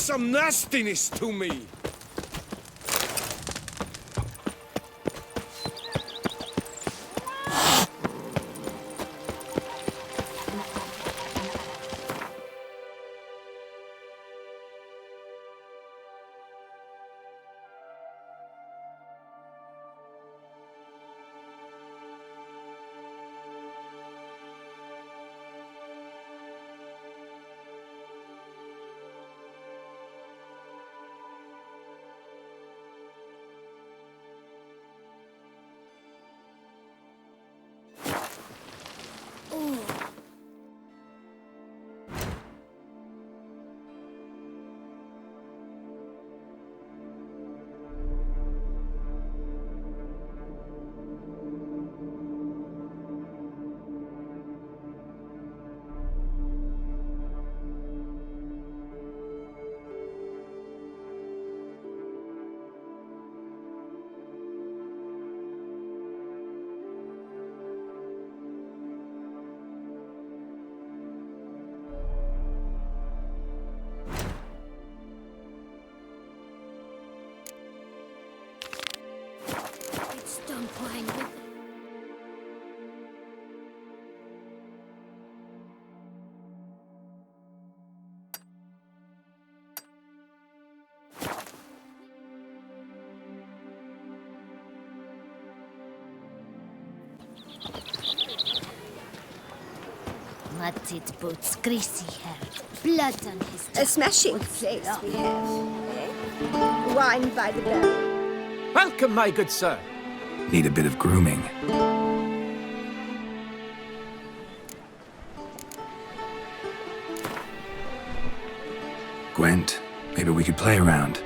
some nastiness to me. Don't whine with it. Muddied boots, greasy hair, blood on his A smashing place we have, eh? Wine by the barrel. Welcome, my good sir. Need a bit of grooming. Gwent, maybe we could play around.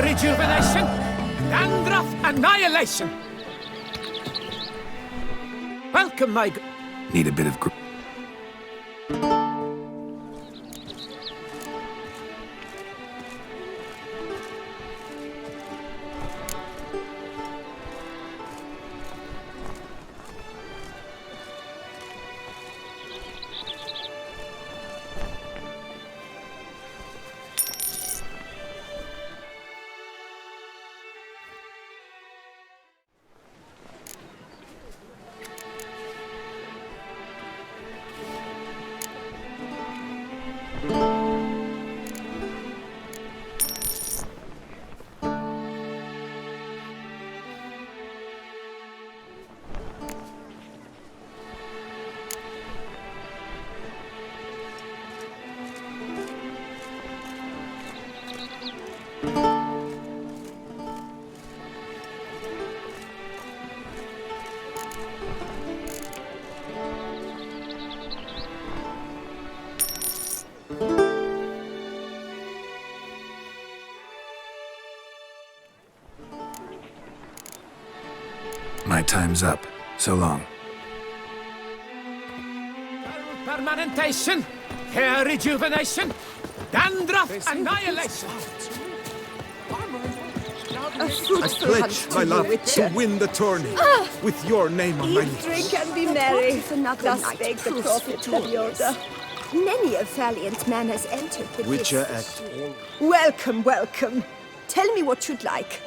Rejuvenation, Dandruff annihilation. Welcome, my Need a bit of My time's up. So long. Permanentation, hair rejuvenation, dandruff annihilation. A fruitful Pledge hunt my to love you, Witcher. to win the tourney with your name on my Eat, lips. drink, and be merry. What if another Thus night spake the proves prophet victorious? Yoda. Many a valiant man has entered the Witcher lists. at all. Welcome, welcome. Tell me what you'd like.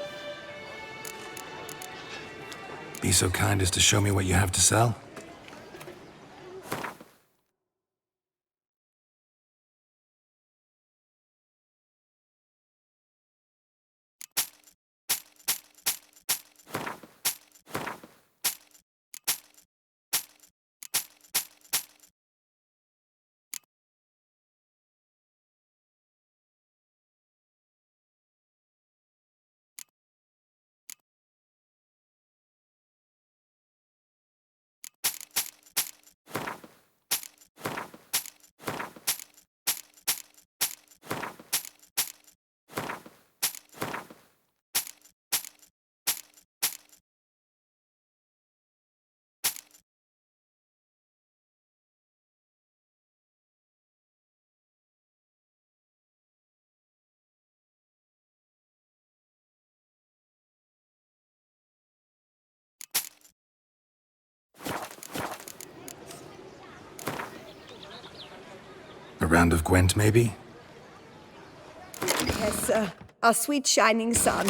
Be so kind as to show me what you have to sell? A round of Gwent, maybe? Yes, sir. Our sweet shining sun.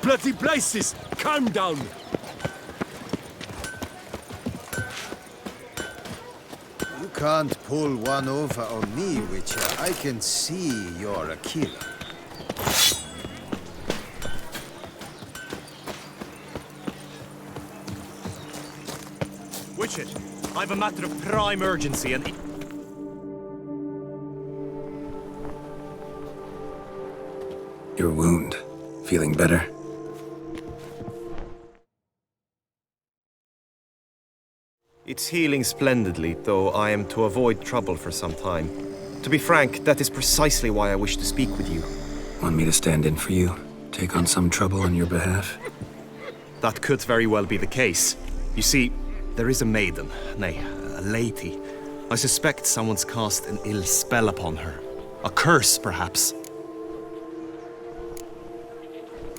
Bloody places! Calm down! You can't pull one over on me, Witcher. I can see you're a killer. Witcher, I've a matter of prime urgency and... Your wound. Feeling better? It's healing splendidly, though I am to avoid trouble for some time. To be frank, that is precisely why I wish to speak with you. Want me to stand in for you? Take on some trouble on your behalf? That could very well be the case. You see, there is a maiden, nay, a lady. I suspect someone's cast an ill spell upon her. A curse, perhaps.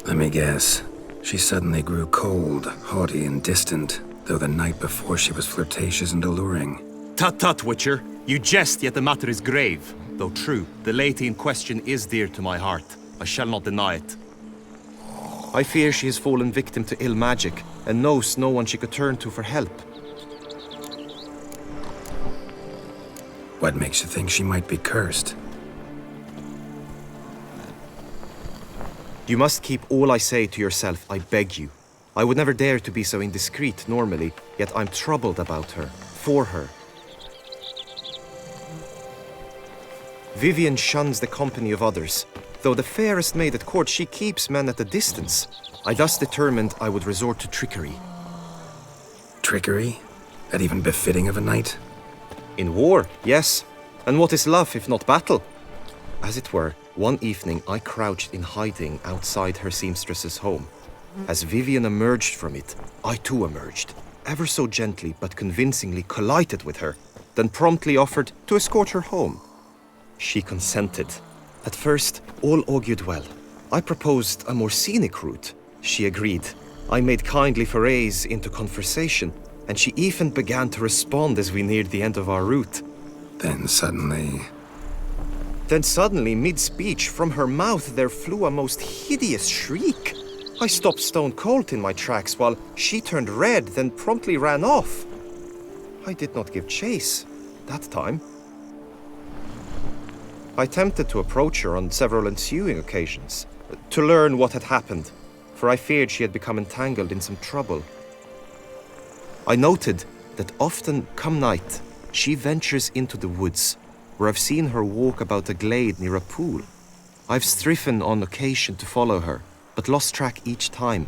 Let me guess. She suddenly grew cold, haughty, and distant, though the night before she was flirtatious and alluring. Tut tut, Witcher. You jest, yet the matter is grave. Though true, the lady in question is dear to my heart. I shall not deny it. I fear she has fallen victim to ill magic, and knows no one she could turn to for help. What makes you think she might be cursed? You must keep all I say to yourself, I beg you. I would never dare to be so indiscreet normally, yet I'm troubled about her, for her. Vivian shuns the company of others. Though the fairest maid at court, she keeps men at a distance. I thus determined I would resort to trickery. Trickery? That even befitting of a knight? In war, yes. And what is love if not battle? As it were, one evening I crouched in hiding outside her seamstress's home. As Vivian emerged from it, I too emerged, ever so gently but convincingly collided with her, then promptly offered to escort her home. She consented. At first, all augured well. I proposed a more scenic route. She agreed. I made kindly forays into conversation, and she even began to respond as we neared the end of our route. Then suddenly, mid-speech, from her mouth there flew a most hideous shriek. I stopped stone cold in my tracks while she turned red, then promptly ran off. I did not give chase that time. I attempted to approach her on several ensuing occasions, to learn what had happened, for I feared she had become entangled in some trouble. I noted that often, come night, she ventures into the woods, where I've seen her walk about a glade near a pool. I've striven on occasion to follow her, but lost track each time.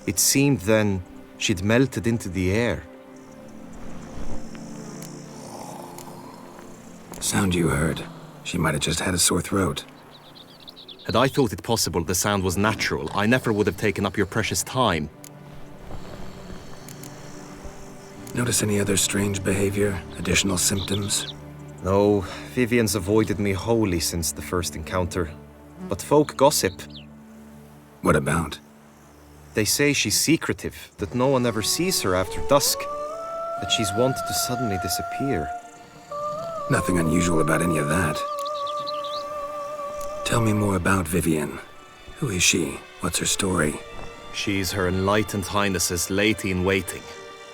It seemed then she'd melted into the air. sound you heard. She might have just had a sore throat. Had I thought it possible the sound was natural, I never would have taken up your precious time. Notice any other strange behavior? Additional symptoms? No, Vivian's avoided me wholly since the first encounter. But folk gossip. What about? They say she's secretive, that no one ever sees her after dusk, that she's wont to suddenly disappear. Nothing unusual about any of that. Tell me more about Vivian. Who is she? What's her story? She's Her Enlightened Highness's lady-in-waiting.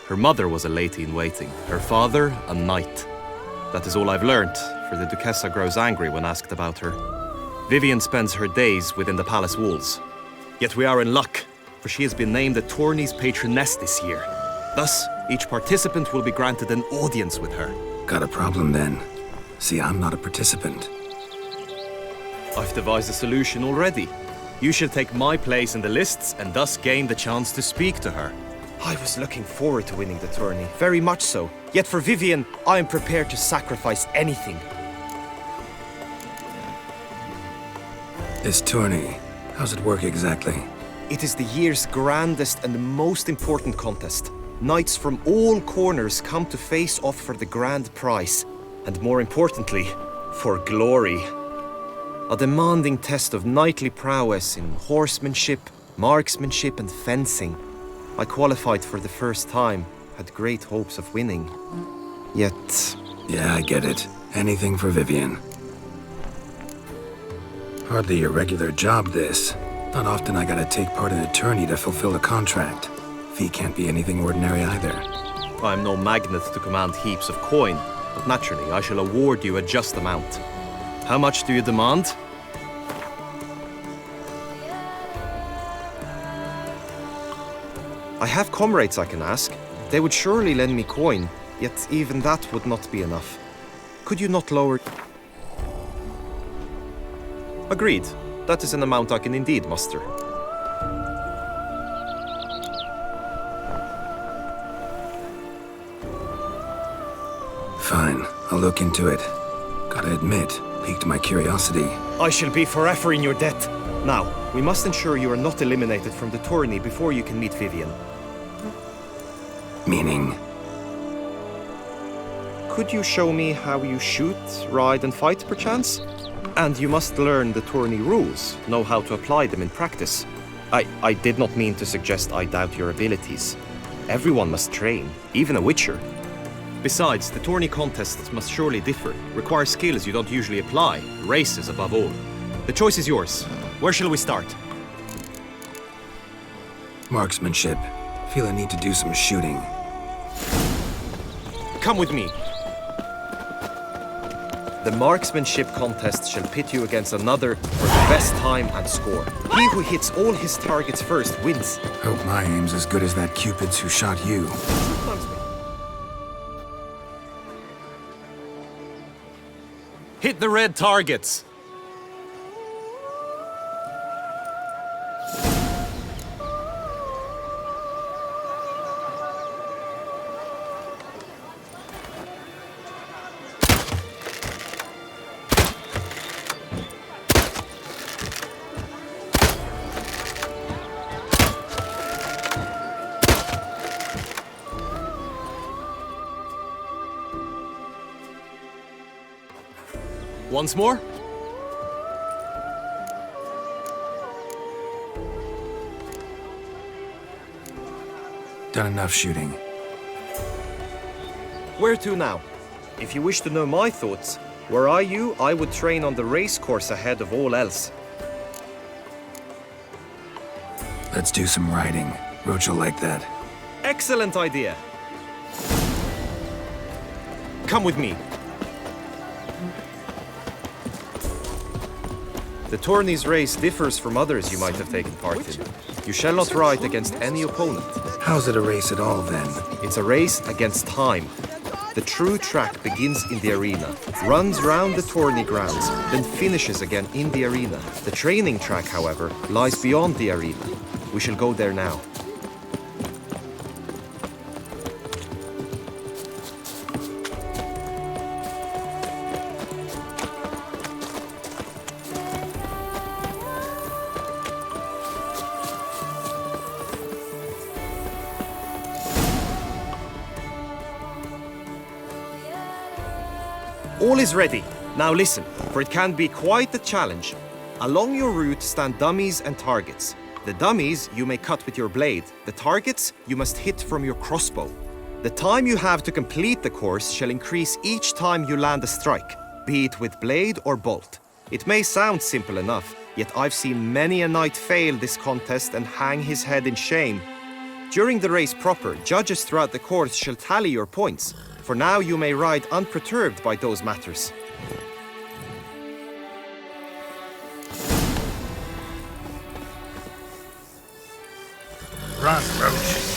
Her mother was a lady-in-waiting, her father a knight. That is all I've learnt, for the Duchessa grows angry when asked about her. Vivian spends her days within the palace walls. Yet we are in luck, for she has been named the tourney's patroness this year. Thus, each participant will be granted an audience with her. Got a problem then. See, I'm not a participant. I've devised a solution already. You shall take my place in the lists and thus gain the chance to speak to her. I was looking forward to winning the tourney, very much so. Yet for Vivian, I am prepared to sacrifice anything. This tourney, how's it work exactly? It is the year's grandest and most important contest. Knights from all corners come to face off for the grand prize. And more importantly, for glory. A demanding test of knightly prowess in horsemanship, marksmanship and fencing. I qualified for the first time, had great hopes of winning. Yet... Yeah, I get it. Anything for Vivian. Hardly your regular job, this. Not often I gotta take part in a tourney to fulfill a contract. Fee can't be anything ordinary either. I'm no magnet to command heaps of coin, but naturally I shall award you a just amount. How much do you demand? I have comrades I can ask. They would surely lend me coin, yet even that would not be enough. Could you not lower... Agreed. That is an amount I can indeed muster. Fine, I'll look into it. Gotta admit, piqued my curiosity. I shall be forever in your debt. Now, we must ensure you are not eliminated from the tourney before you can meet Vivian. Meaning? Could you show me how you shoot, ride and fight, perchance? And you must learn the tourney rules, know how to apply them in practice. I did not mean to suggest I doubt your abilities. Everyone must train, even a witcher. Besides, the tourney contests must surely differ, require skills you don't usually apply, races above all. The choice is yours. Where shall we start? Marksmanship. Feel I need to do some shooting. Come with me. The marksmanship contest shall pit you against another for the best time and score. He who hits all his targets first wins. Hope my aim's as good as that Cupid's who shot you. Hit the red targets. Once more. Done enough shooting. Where to now? If you wish to know my thoughts, were I you, I would train on the race course ahead of all else. Let's do some riding. Roach will like that. Excellent idea. Come with me. The tourney's race differs from others you might have taken part in. You shall not ride against any opponent. How's it a race at all, then? It's a race against time. The true track begins in the arena, runs round the tourney grounds, then finishes again in the arena. The training track, however, lies beyond the arena. We shall go there now. All is ready. Now listen, for it can be quite a challenge. Along your route stand dummies and targets. The dummies you may cut with your blade. The targets you must hit from your crossbow. The time you have to complete the course shall increase each time you land a strike, be it with blade or bolt. It may sound simple enough, yet I've seen many a knight fail this contest and hang his head in shame. During the race proper, judges throughout the course shall tally your points. For now you may ride unperturbed by those matters. Run, Roach.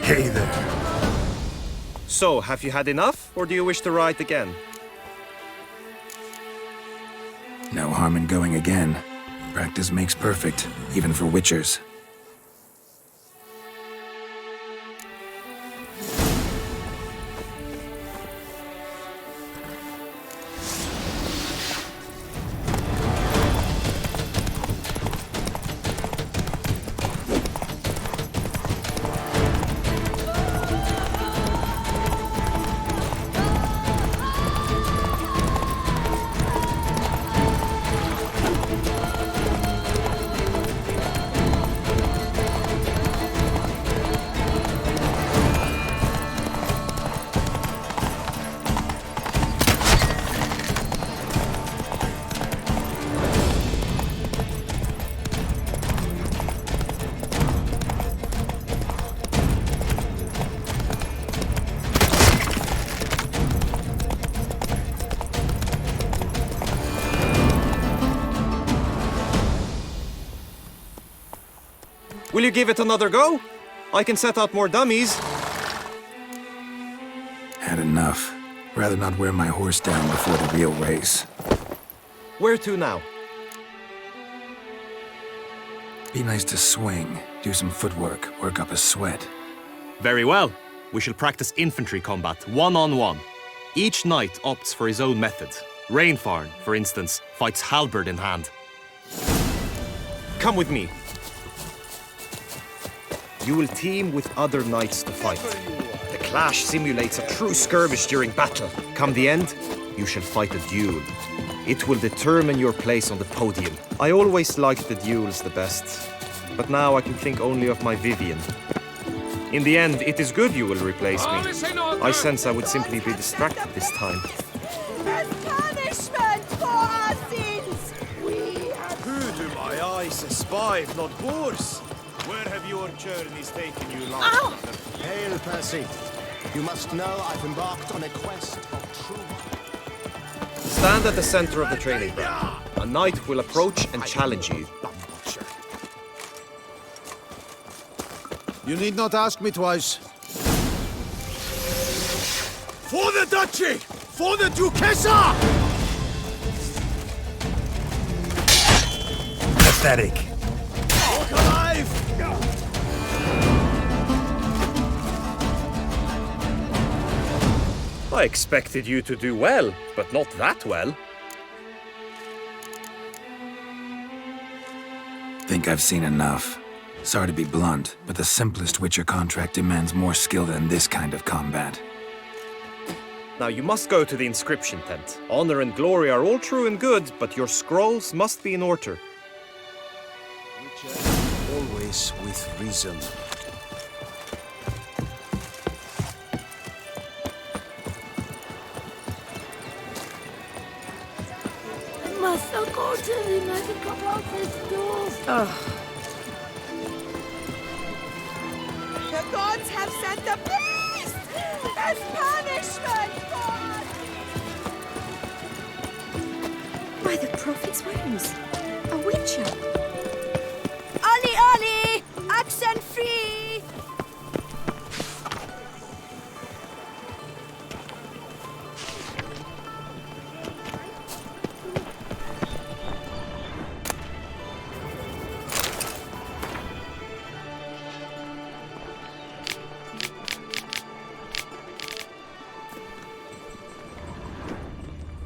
Hey there. So, have you had enough, or do you wish to ride again? No harm in going again. Practice makes perfect, even for witchers. Will you give it another go? I can set out more dummies. Had enough. Rather not wear my horse down before the real race. Where to now? Be nice to swing, do some footwork, work up a sweat. Very well. We shall practice infantry combat, one-on-one. Each knight opts for his own method. Rainfarn, for instance, fights halberd in hand. Come with me. You will team with other knights to fight. The clash simulates a true skirmish during battle. Come the end, you shall fight a duel. It will determine your place on the podium. I always liked the duels the best, but now I can think only of my Vivian. In the end, it is good you will replace me. I sense I would simply be distracted this time. As punishment for our sins, we have... Who do my eyes espy if not boors? Where have your journeys taken you, lord? Ow! Hail, Percy. You must know I've embarked on a quest of true... Stand at the center of the training ground. A knight will approach and challenge you. You need not ask me twice. For the duchy! For the Duchessa! Pathetic. Walk alive! I expected you to do well, but not that well. Think I've seen enough. Sorry to be blunt, but the simplest Witcher contract demands more skill than this kind of combat. Now you must go to the inscription tent. Honor and glory are all true and good, but your scrolls must be in order. Always with reason. Must I go to the medical office too? The gods have sent a beast as punishment for us! By the prophet's wounds, a witcher. Ollie, Ollie! Accent free!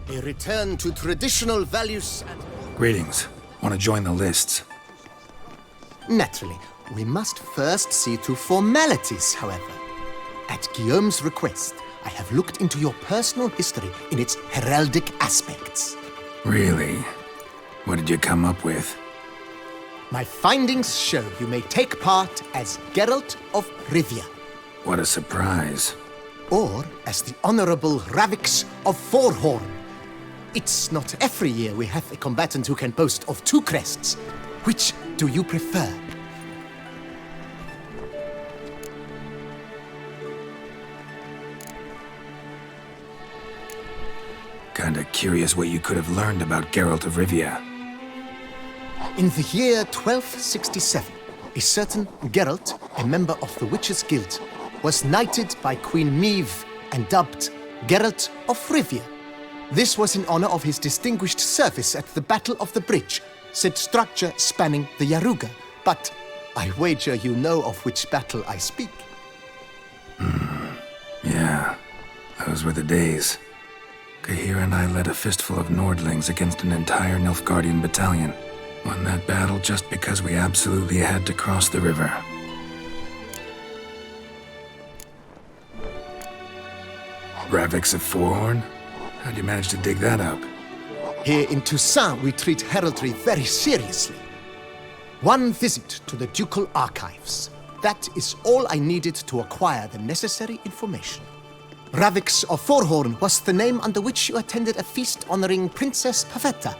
A return to traditional values and... Greetings. Want to join the lists? Naturally, we must first see to formalities, however. At Guillaume's request, I have looked into your personal history in its heraldic aspects. Really? What did you come up with? My findings show you may take part as Geralt of Rivia, What a surprise. or as the Honorable Ravix of Forhorn. It's not every year we have a combatant who can boast of two crests. Which do you prefer? Kinda curious what you could have learned about Geralt of Rivia. In the year 1267, a certain Geralt, a member of the Witches' Guild, was knighted by Queen Meve and dubbed Geralt of Rivia. This was in honor of his distinguished service at the Battle of the Bridge, said structure spanning the Yaruga. But I wager you know of which battle I speak. Yeah, those were the days. Kahira and I led a fistful of Nordlings against an entire Nilfgaardian battalion. Won that battle just because we absolutely had to cross the river. Ravix of Forehorn? How'd you manage to dig that up? Here in Toussaint, we treat heraldry very seriously. One visit to the ducal archives. That is all I needed to acquire the necessary information. Ravix of Forehorn was the name under which you attended a feast honoring Princess Pavetta,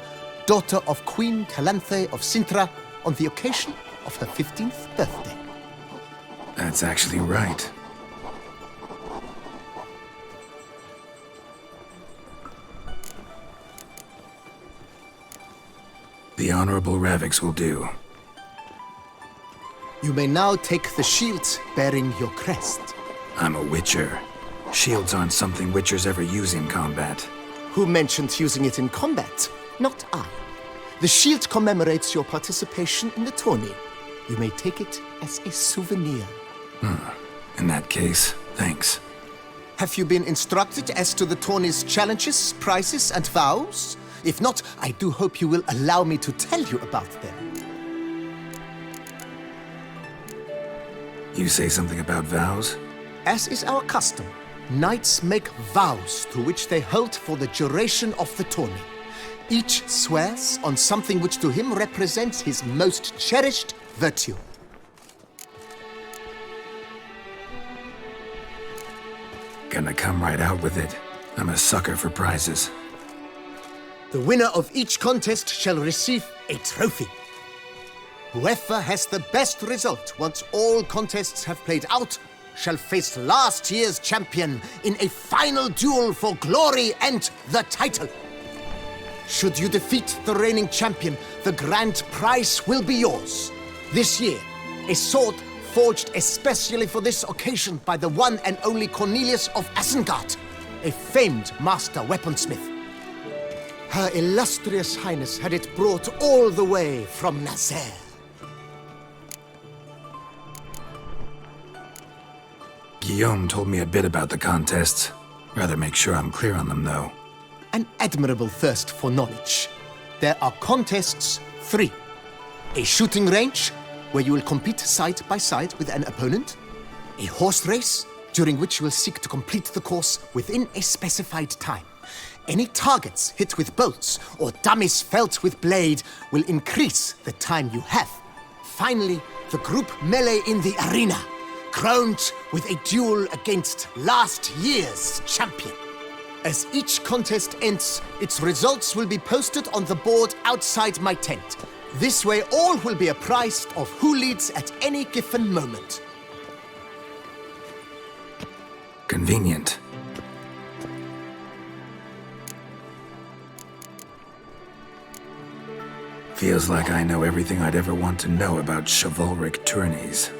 daughter of Queen Calanthe of Sintra, on the occasion of her 15th birthday. That's actually right. The Honorable Ravix will do. You may now take the shield bearing your crest. I'm a Witcher. Shields aren't something Witchers ever use in combat. Who mentioned using it in combat? Not I. The shield commemorates your participation in the tourney. You may take it as a souvenir. In that case, thanks. Have you been instructed as to the tourney's challenges, prizes, and vows? If not, I do hope you will allow me to tell you about them. You say something about vows? As is our custom, knights make vows to which they hold for the duration of the tourney. Each swears on something which to him represents his most cherished virtue. Gonna come right out with it. I'm a sucker for prizes. The winner of each contest shall receive a trophy. Whoever has the best result once all contests have played out shall face last year's champion in a final duel for glory and the title. Should you defeat the reigning champion, the grand prize will be yours. This year, a sword forged especially for this occasion by the one and only Cornelius of Isengard, a famed master weaponsmith. Her illustrious highness had it brought all the way from Nazaire. Guillaume told me a bit about the contests. Rather make sure I'm clear on them, though. An admirable thirst for knowledge. There are contests 3. A shooting range, where you will compete side by side with an opponent. A horse race, during which you will seek to complete the course within a specified time. Any targets hit with bolts or dummies felt with blade will increase the time you have. Finally, the group melee in the arena, crowned with a duel against last year's champion. As each contest ends, its results will be posted on the board outside my tent. This way, all will be apprised of who leads at any given moment. Convenient. Feels like I know everything I'd ever want to know about chivalric tourneys.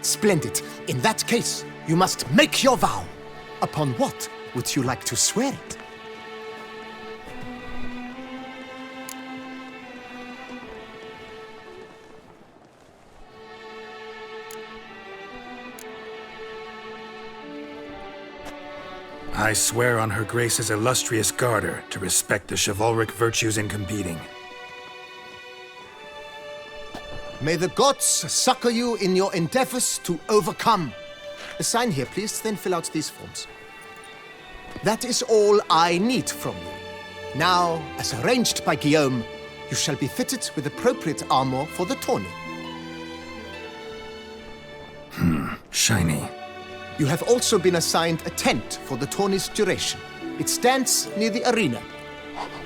Splendid. In that case, you must make your vow. Upon what would you like to swear it? I swear on Her Grace's illustrious garter to respect the chivalric virtues in competing. May the gods succor you in your endeavors to overcome. Sign here, please, then fill out these forms. That is all I need from you. Now, as arranged by Guillaume, you shall be fitted with appropriate armor for the tourney. Shiny. You have also been assigned a tent for the tourney's duration. It stands near the arena.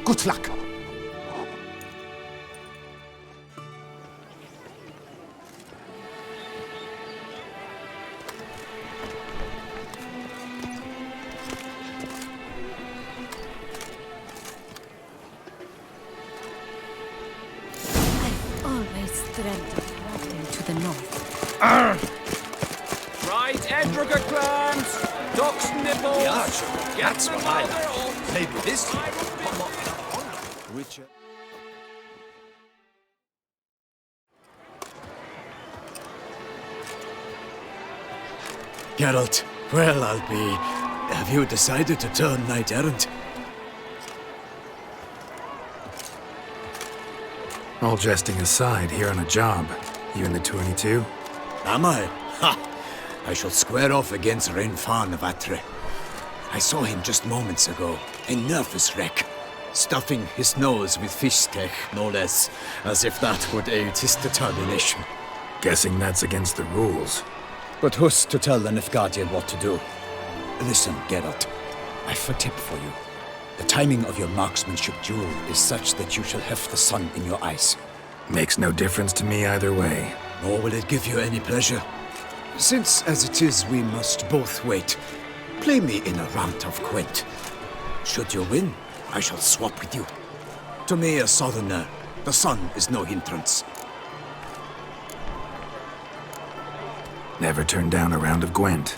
Good luck. I've always dreamt of traveling to the north. Try right, Edriga clams, duck's nipples. Yeah, sure. That's what I like. like. Maybe this year will come off in a honor. Richard. Geralt, well, I'll be. Have you decided to turn knight errant? All jesting aside, here on a job. You in the 22? Am I? Ha! I shall square off against Renfan of Atre. I saw him just moments ago, a nervous wreck, stuffing his nose with fish steak, no less, as if that would aid his determination. Guessing that's against the rules. But who's to tell the Nilfgaardian what to do? Listen, Geralt, I've a tip for you. The timing of your marksmanship duel is such that you shall have the sun in your eyes. Makes no difference to me either way. Nor will it give you any pleasure. Since, as it is, we must both wait, play me in a round of Gwent. Should you win, I shall swap with you. To me, a southerner, the sun is no hindrance. Never turn down a round of Gwent.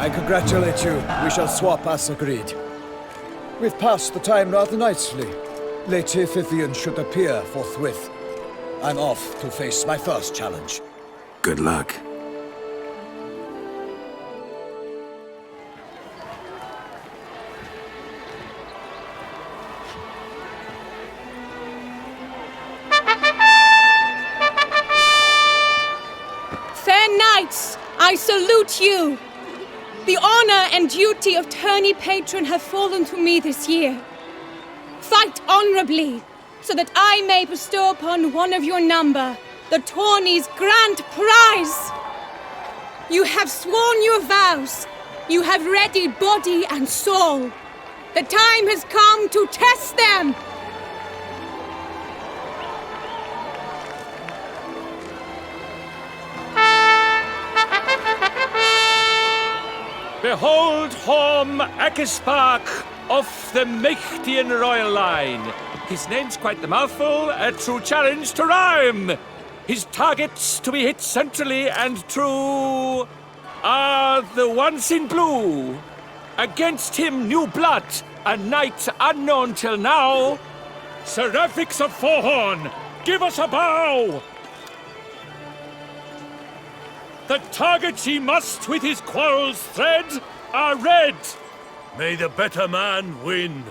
I congratulate you. We shall swap as agreed. We've passed the time rather nicely. Lady Vivian should appear forthwith. I'm off to face my first challenge. Good luck. knights, I salute you. The honor and duty of tourney patron have fallen to me this year. Fight honorably, so that I may bestow upon one of your number the tourney's grand prize. You have sworn your vows. You have readied body and soul. The time has come to test them. Behold Horm Akispark of the Mechtian royal line. His name's quite the mouthful, a true challenge to rhyme. His targets to be hit centrally and true are the ones in blue. Against him, new blood, a knight unknown till now. Seraphics of Forehorn, give us a bow! The targets he must with his quarrels thread are red. May the better man win.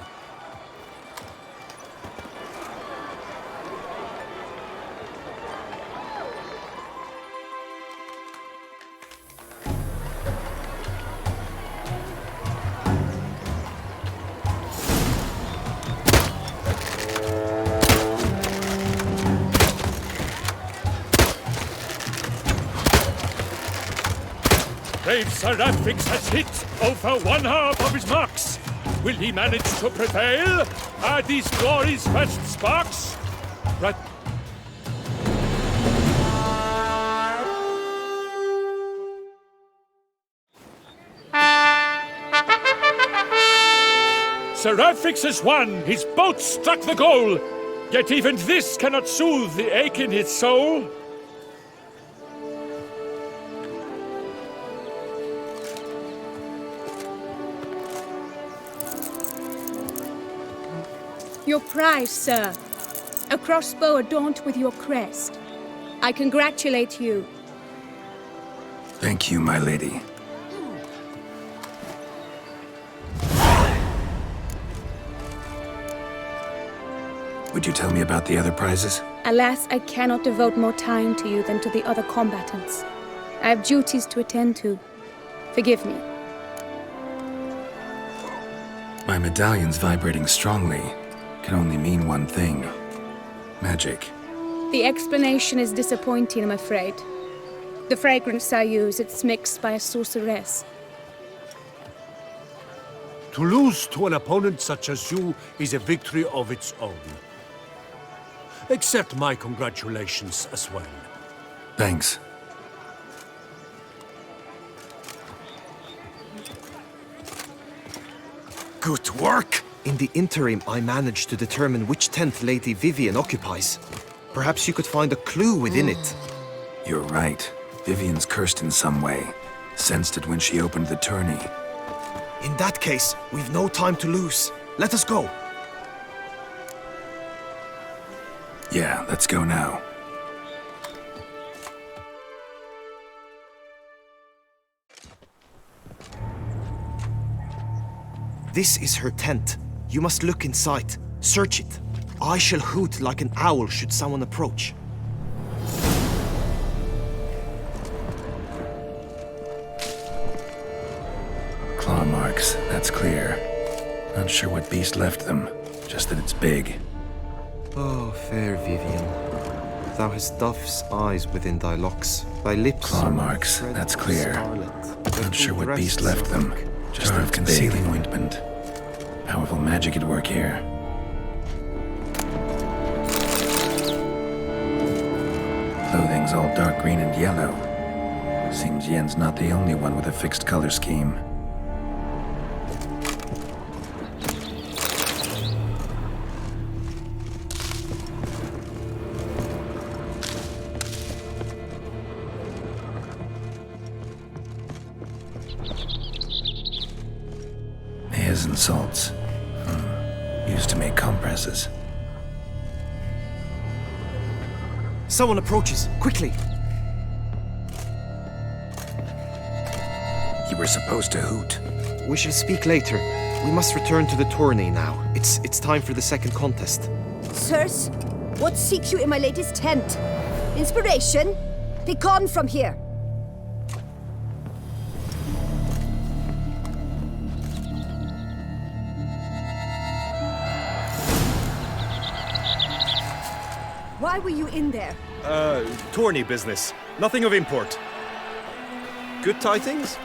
Brave Seraphics has hit over one half of his marks. Will he manage to prevail? Are these glories first sparks? Right. Seraphics has won. His boat struck the goal. Yet even this cannot soothe the ache in his soul. Your prize, sir. A crossbow adorned with your crest. I congratulate you. Thank you, my lady. Would you tell me about the other prizes? Alas, I cannot devote more time to you than to the other combatants. I have duties to attend to. Forgive me. My medallion's vibrating strongly. Can only mean one thing. Magic. The explanation is disappointing, I'm afraid. The fragrance I use, it's mixed by a sorceress. To lose to an opponent such as you is a victory of its own. Accept my congratulations as well. Thanks. Good work! In the interim, I managed to determine which tent Lady Vivian occupies. Perhaps you could find a clue within it. You're right. Vivian's cursed in some way. Sensed it when she opened the tourney. In that case, we've no time to lose. Let us go. Yeah, let's go now. This is her tent. You must look inside. Search it. I shall hoot like an owl should someone approach. Claw marks, that's clear. Not sure what beast left them, just that it's big. Oh, fair Vivian. Thou hast dove's eyes within thy locks. Thy lips Claw marks, that's clear. Not sure what beast left them, just that it's concealing ointment. Powerful magic at work here. Clothing's all dark green and yellow. Seems Yen's not the only one with a fixed color scheme. Airs and salts. Used to make compresses. Someone approaches. Quickly! You were supposed to hoot. We shall speak later. We must return to the tourney now. It's time for the second contest. Sirs, what seeks you in my lady's tent? Inspiration? Begone from here. Why were you in there? Tourney business. Nothing of import. Good tidings?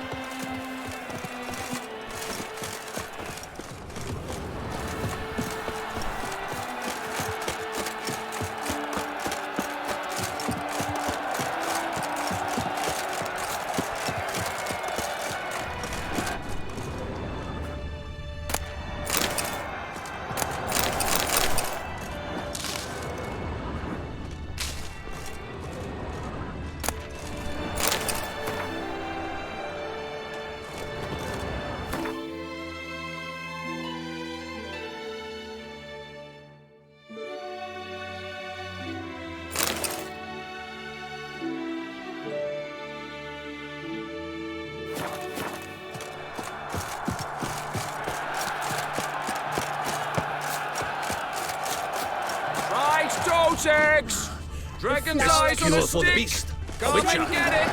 Those eggs! Dragon's eyes on a for the stick! beast. Come Witcher. and get it!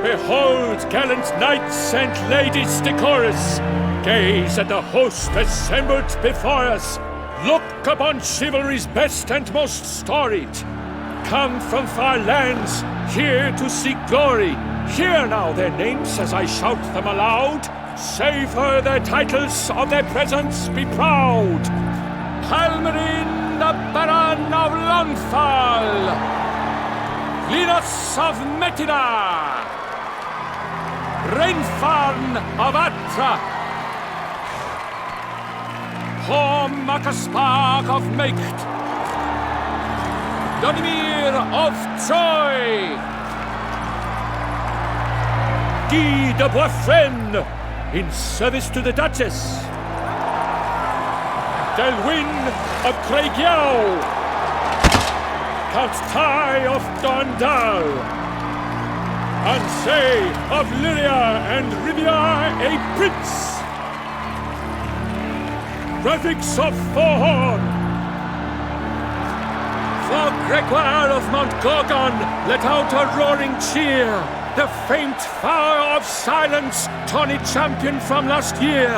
Behold, gallant knights and ladies decorous! Gaze at the host assembled before us! Look upon chivalry's best and most storied! Come from far lands, here to seek glory! Hear now their names as I shout them aloud! Savor their titles, of their presence be proud! Halmarin, the Baron of Lonfal! Linus of Metida! Reinfarn of Atra! Horm Akaspar of Meikt! Donimir of Troy! Guy de Boisfren! In service to the Duchess. Delwyn of Craigiau. Count Tai of Dondal. Ansay of Lyria and Rivia a prince. Graphics of Forhorn. For Gregoire of Mount Gorgon, let out a roaring cheer. The faint fire of silence, tawny champion from last year.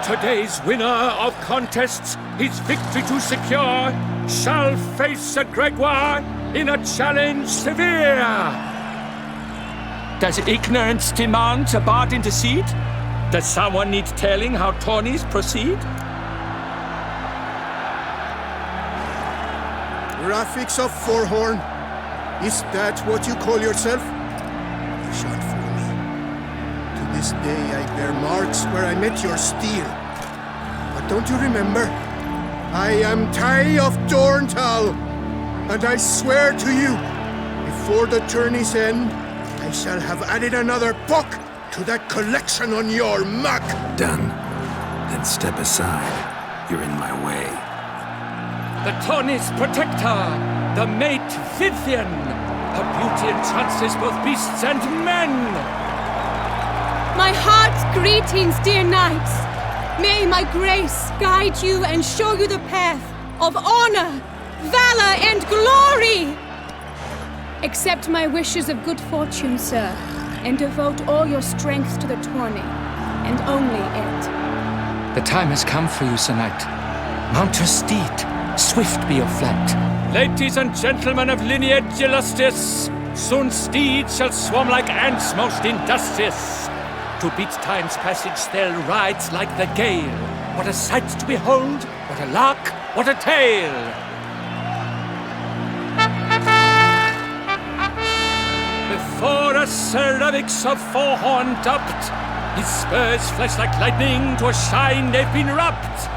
Today's winner of contests, his victory to secure, shall face a Gregoire in a challenge severe. Does ignorance demand a bard intercede? Does someone need telling how tourneys proceed? Graphics of Forhorn. Is that what you call yourself? You shan't fool me. To this day I bear marks where I met your steer. But don't you remember? I am Tai of Dorntal, and I swear to you, before the tourney's end, I shall have added another book to that collection on your map. Done. Then step aside. You're in my way. The tourney's protector, the mate Vivian. Her beauty entrances both beasts and men. My heart's greetings, dear knights. May my grace guide you and show you the path of honor, valor, and glory. Accept my wishes of good fortune, sir, and devote all your strength to the tourney, and only it. The time has come for you, Sir Knight. Mount your steed, swift be your flight. Ladies and gentlemen of lineage illustrious, soon steeds shall swarm like ants most industrious. To beat time's passage they'll ride like the gale. What a sight to behold, what a lark, what a tale! Before us Sir Ravix of Forhorn dubbed, his spurs flash like lightning, to a shine they've been wrapped.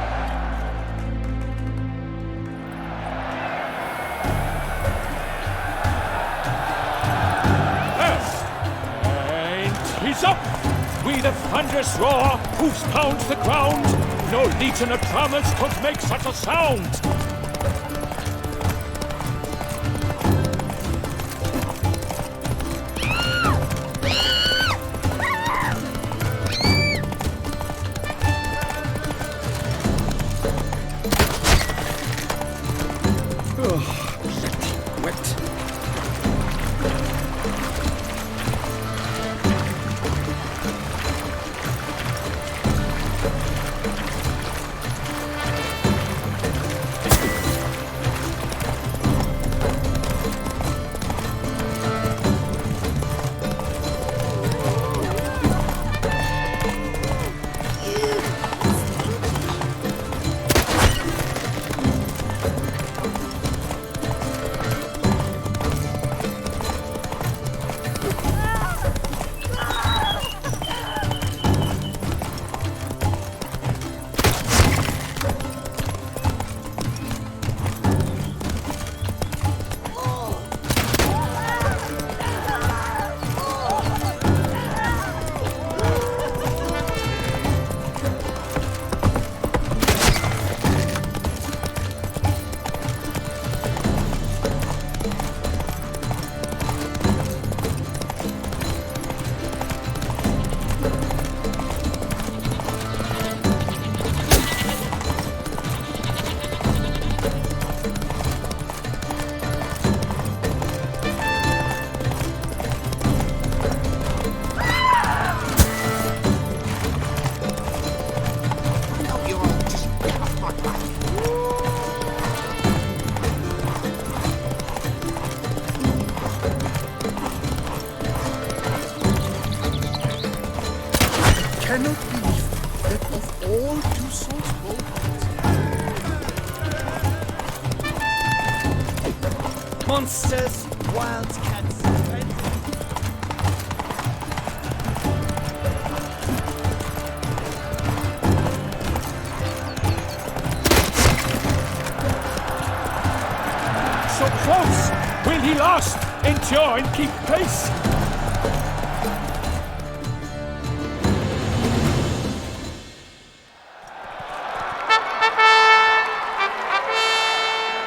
And he's up! We the thunderous roar, hoofs pound the ground. No legion of drummers could make such a sound. cannot believe that of all two souls both. Monsters, wildcats, So close! Will he last? Endure and keep pace?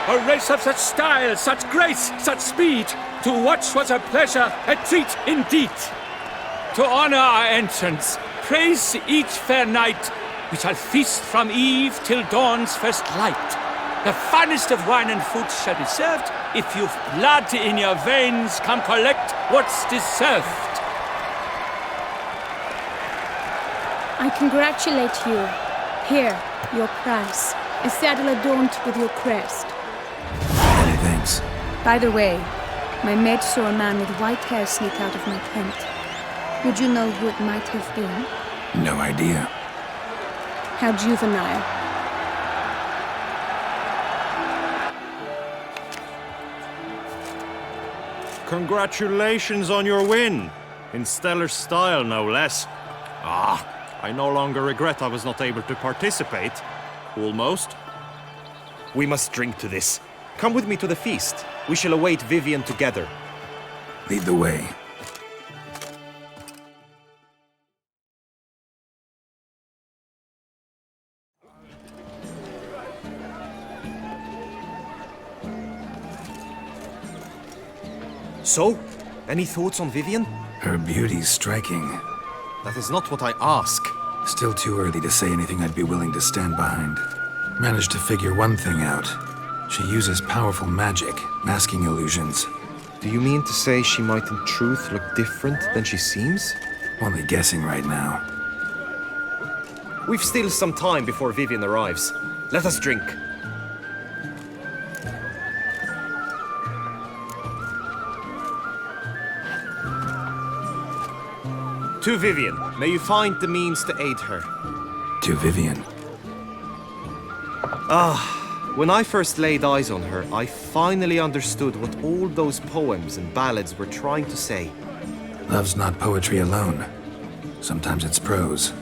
A race of such style, such grace, such speed. To watch was a pleasure, a treat indeed. To honor our entrance, praise each fair night. We shall feast from eve till dawn's first light. The finest of wine and food shall be served. If you've blood in your veins, come collect what's deserved. I congratulate you. Here, your prize. A saddle adorned with your crest. Many thanks. By the way, my maid saw a man with white hair sneak out of my tent. Would you know who it might have been? No idea. How juvenile. Congratulations on your win! In stellar style, no less. I no longer regret I was not able to participate. Almost. We must drink to this. Come with me to the feast. We shall await Vivian together. Lead the way. So, any thoughts on Vivian? Her beauty's striking. That is not what I ask. Still too early to say anything I'd be willing to stand behind. Managed to figure one thing out. She uses powerful magic, masking illusions. Do you mean to say she might in truth look different than she seems? Only guessing right now. We've still some time before Vivian arrives. Let us drink. To Vivian, may you find the means to aid her. To Vivian. When I first laid eyes on her, I finally understood what all those poems and ballads were trying to say. Love's not poetry alone. Sometimes it's prose.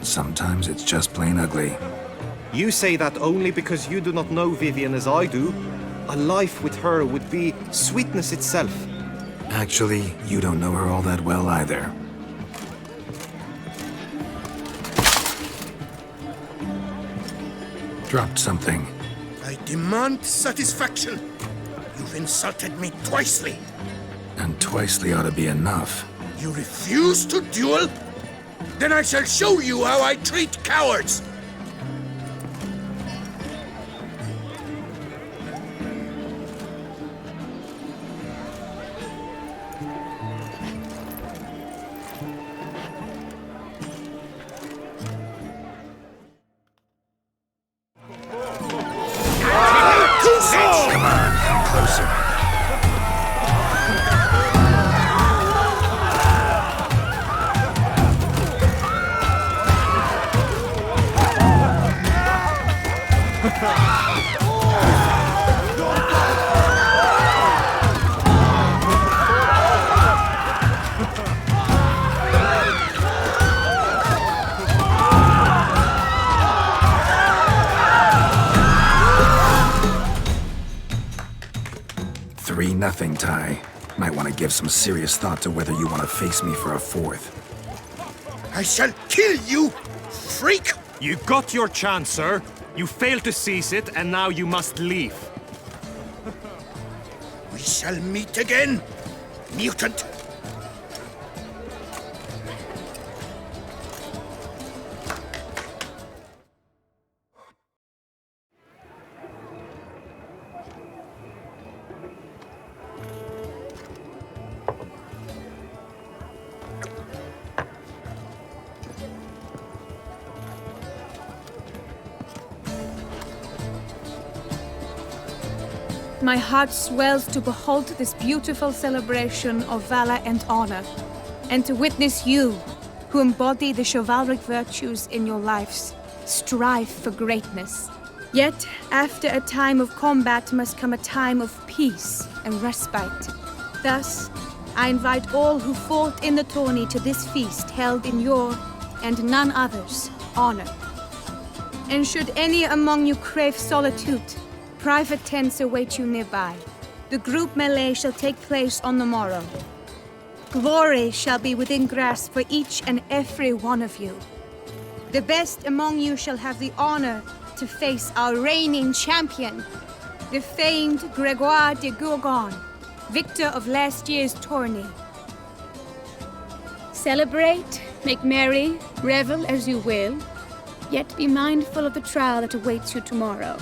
Sometimes it's just plain ugly. You say that only because you do not know Vivian as I do. A life with her would be sweetness itself. Actually, you don't know her all that well either. Dropped something. I demand satisfaction. You've insulted me twicely. And twicely ought to be enough. You refuse to duel? Then I shall show you how I treat cowards! Come on, come closer. Nothing, Ty. Might want to give some serious thought to whether you want to face me for a fourth. I shall kill you, freak! You got your chance, sir. You failed to seize it, and now you must leave. We shall meet again, mutant! My heart swells to behold this beautiful celebration of valor and honor, and to witness you, who embody the chivalric virtues in your lives, strive for greatness. Yet, after a time of combat must come a time of peace and respite. Thus, I invite all who fought in the tourney to this feast held in your, and none other's, honor. And should any among you crave solitude, private tents await you nearby. The group melee shall take place on the morrow. Glory shall be within grasp for each and every one of you. The best among you shall have the honor to face our reigning champion, the famed Gregoire de Gourgon, victor of last year's tourney. Celebrate, make merry, revel as you will, yet be mindful of the trial that awaits you tomorrow.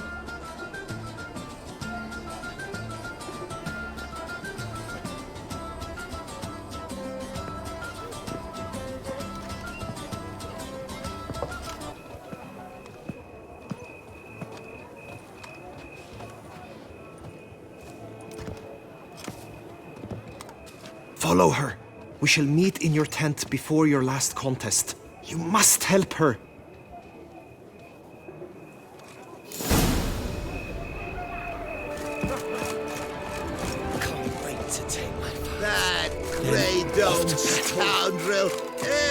Follow her. We shall meet in your tent before your last contest. You must help her. Can't wait to take my part. That grey-domed scoundrel,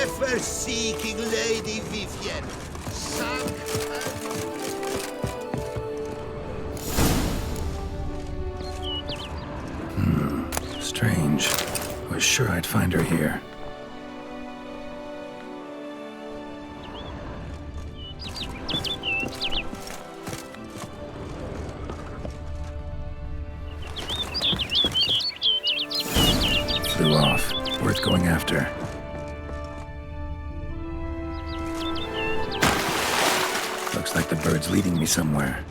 ever seeking Lady Vivienne. Strange. Was sure I'd find her here. Flew off. Worth going after. Looks like the bird's leading me somewhere.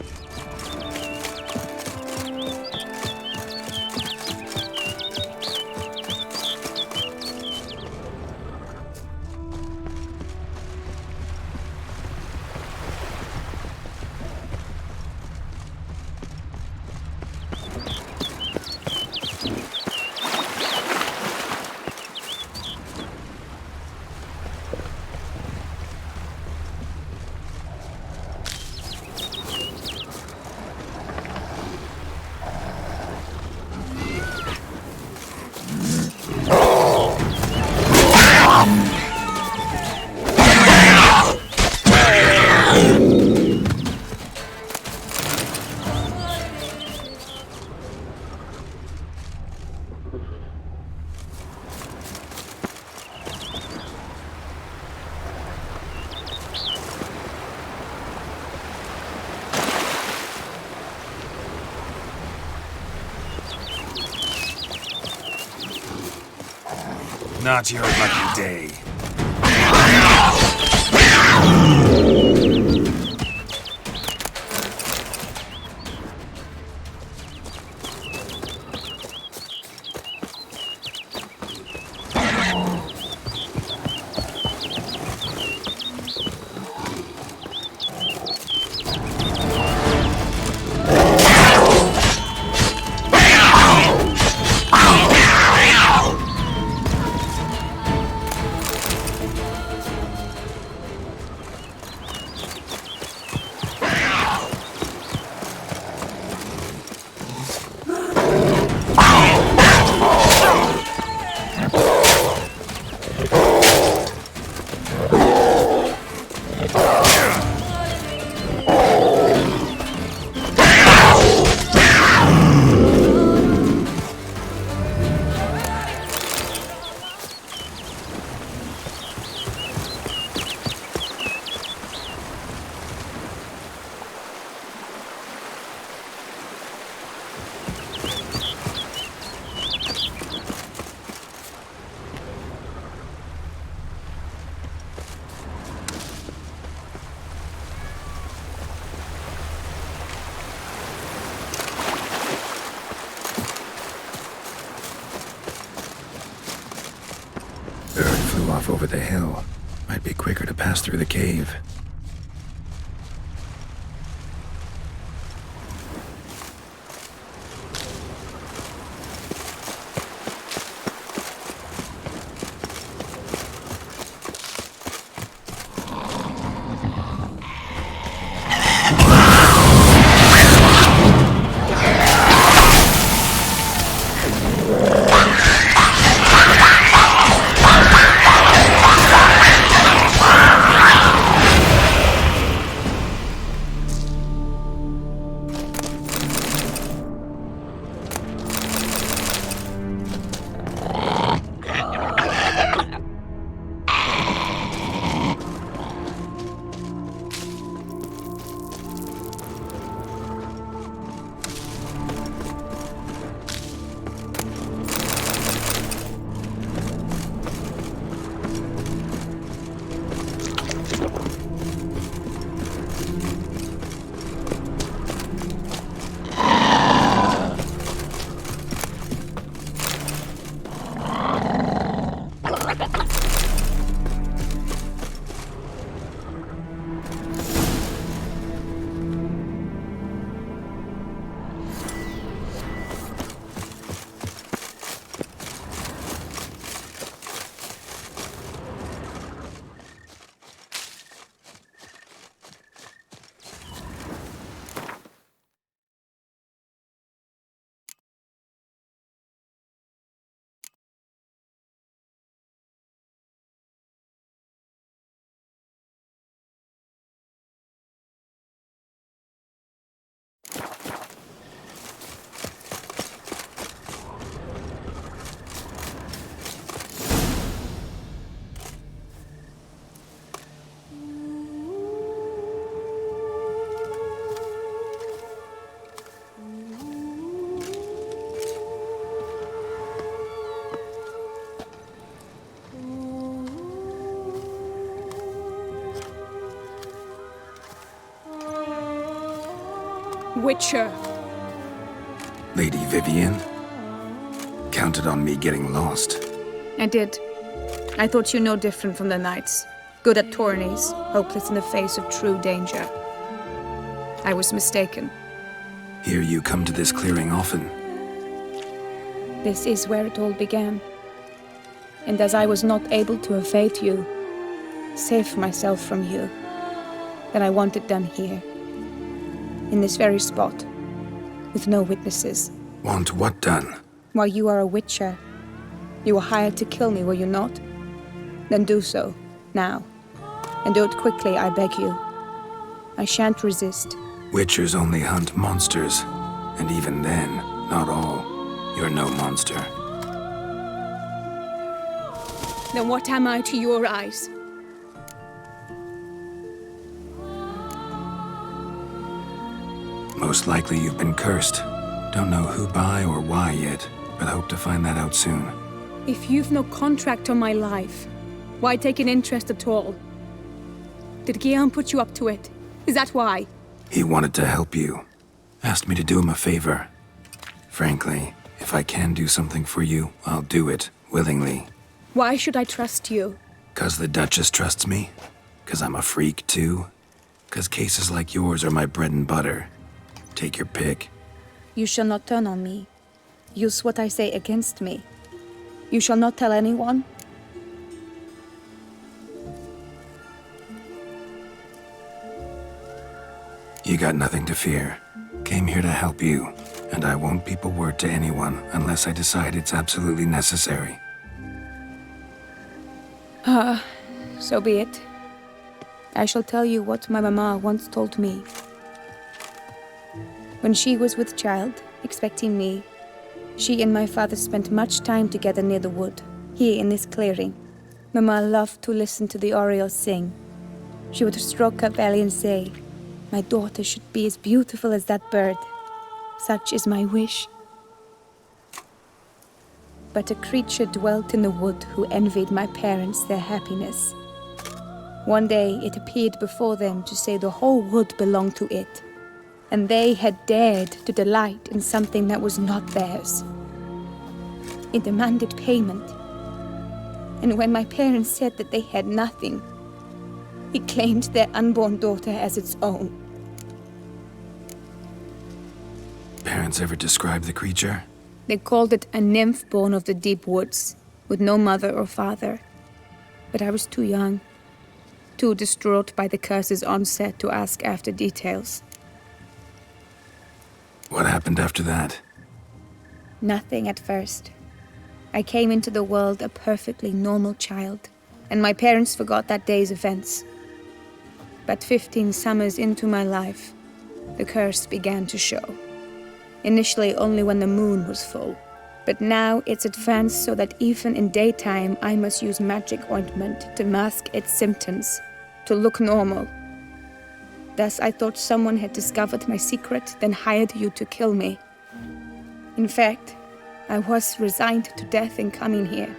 Not your lucky day. Off over the hill. Might be quicker to pass through the cave. Witcher. Lady Vivienne? Counted on me getting lost. I did. I thought you no different from the knights. Good at tourneys, hopeless in the face of true danger. I was mistaken. Hear you come to this clearing often. This is where it all began. And as I was not able to evade you, save myself from you, then I want it done here. In this very spot. With no witnesses. Want what done? While you are a witcher. You were hired to kill me, were you not? Then do so, now. And do it quickly, I beg you. I shan't resist. Witchers only hunt monsters. And even then, not all. You're no monster. Then what am I to your eyes? Most likely you've been cursed. Don't know who by or why yet, but hope to find that out soon. If you've no contract on my life, why take an interest at all? Did Guillaume put you up to it? Is that why? He wanted to help you. Asked me to do him a favor. Frankly, if I can do something for you, I'll do it, willingly. Why should I trust you? 'Cause the Duchess trusts me? 'Cause I'm a freak, too? 'Cause cases like yours are my bread and butter. Take your pick. You shall not turn on me. Use what I say against me. You shall not tell anyone? You got nothing to fear. Came here to help you, and I won't peep a word to anyone unless I decide it's absolutely necessary. So be it. I shall tell you what my mama once told me. When she was with child, expecting me, she and my father spent much time together near the wood, here in this clearing. Mama loved to listen to the orioles sing. She would stroke her belly and say, "My daughter should be as beautiful as that bird. Such is my wish." But a creature dwelt in the wood who envied my parents their happiness. One day it appeared before them to say the whole wood belonged to it, and they had dared to delight in something that was not theirs. It demanded payment, and when my parents said that they had nothing, it claimed their unborn daughter as its own. Parents ever describe the creature? They called it a nymph born of the deep woods, with no mother or father. But I was too young, too distraught by the curse's onset to ask after details. What happened after that? Nothing at first. I came into the world a perfectly normal child, and my parents forgot that day's events. But 15 summers into my life, the curse began to show. Initially only when the moon was full, but now it's advanced so that even in daytime I must use magic ointment to mask its symptoms, to look normal. Thus I thought someone had discovered my secret, then hired you to kill me. In fact, I was resigned to death in coming here.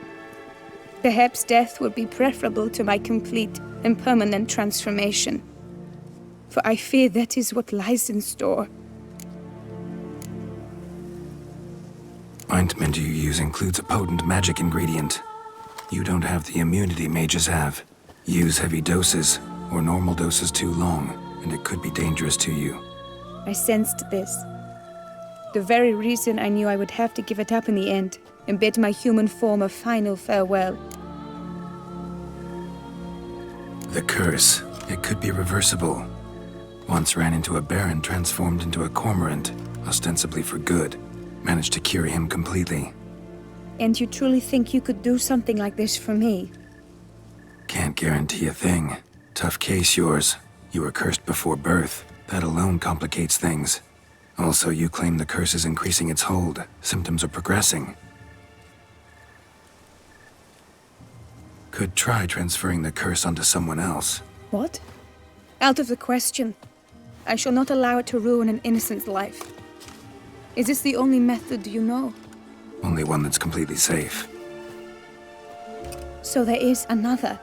Perhaps death would be preferable to my complete and permanent transformation. For I fear that is what lies in store. Ointment you use includes a potent magic ingredient. You don't have the immunity mages have. Use heavy doses, or normal doses too long, and it could be dangerous to you. I sensed this. The very reason I knew I would have to give it up in the end, and bid my human form a final farewell. The curse, it could be reversible. Once ran into a baron transformed into a cormorant, ostensibly for good. Managed to cure him completely. And you truly think you could do something like this for me? Can't guarantee a thing. Tough case, yours. You were cursed before birth. That alone complicates things. Also, you claim the curse is increasing its hold. Symptoms are progressing. Could try transferring the curse onto someone else. What? Out of the question. I shall not allow it to ruin an innocent's life. Is this the only method you know? Only one that's completely safe. So there is another.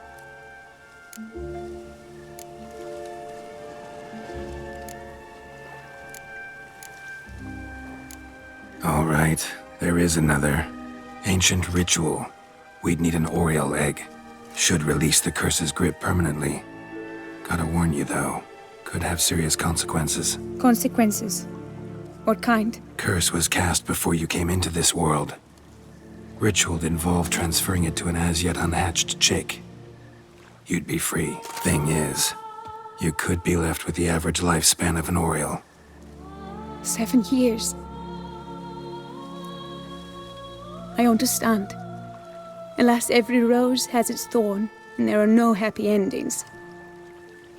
All right, there is another. Ancient ritual. We'd need an Oriole egg. Should release the curse's grip permanently. Gotta warn you, though. Could have serious consequences. Consequences? What kind? Curse was cast before you came into this world. Ritual involved transferring it to an as-yet unhatched chick. You'd be free. Thing is, you could be left with the average lifespan of an Oriole. 7 years. I understand. Alas, every rose has its thorn, and there are no happy endings.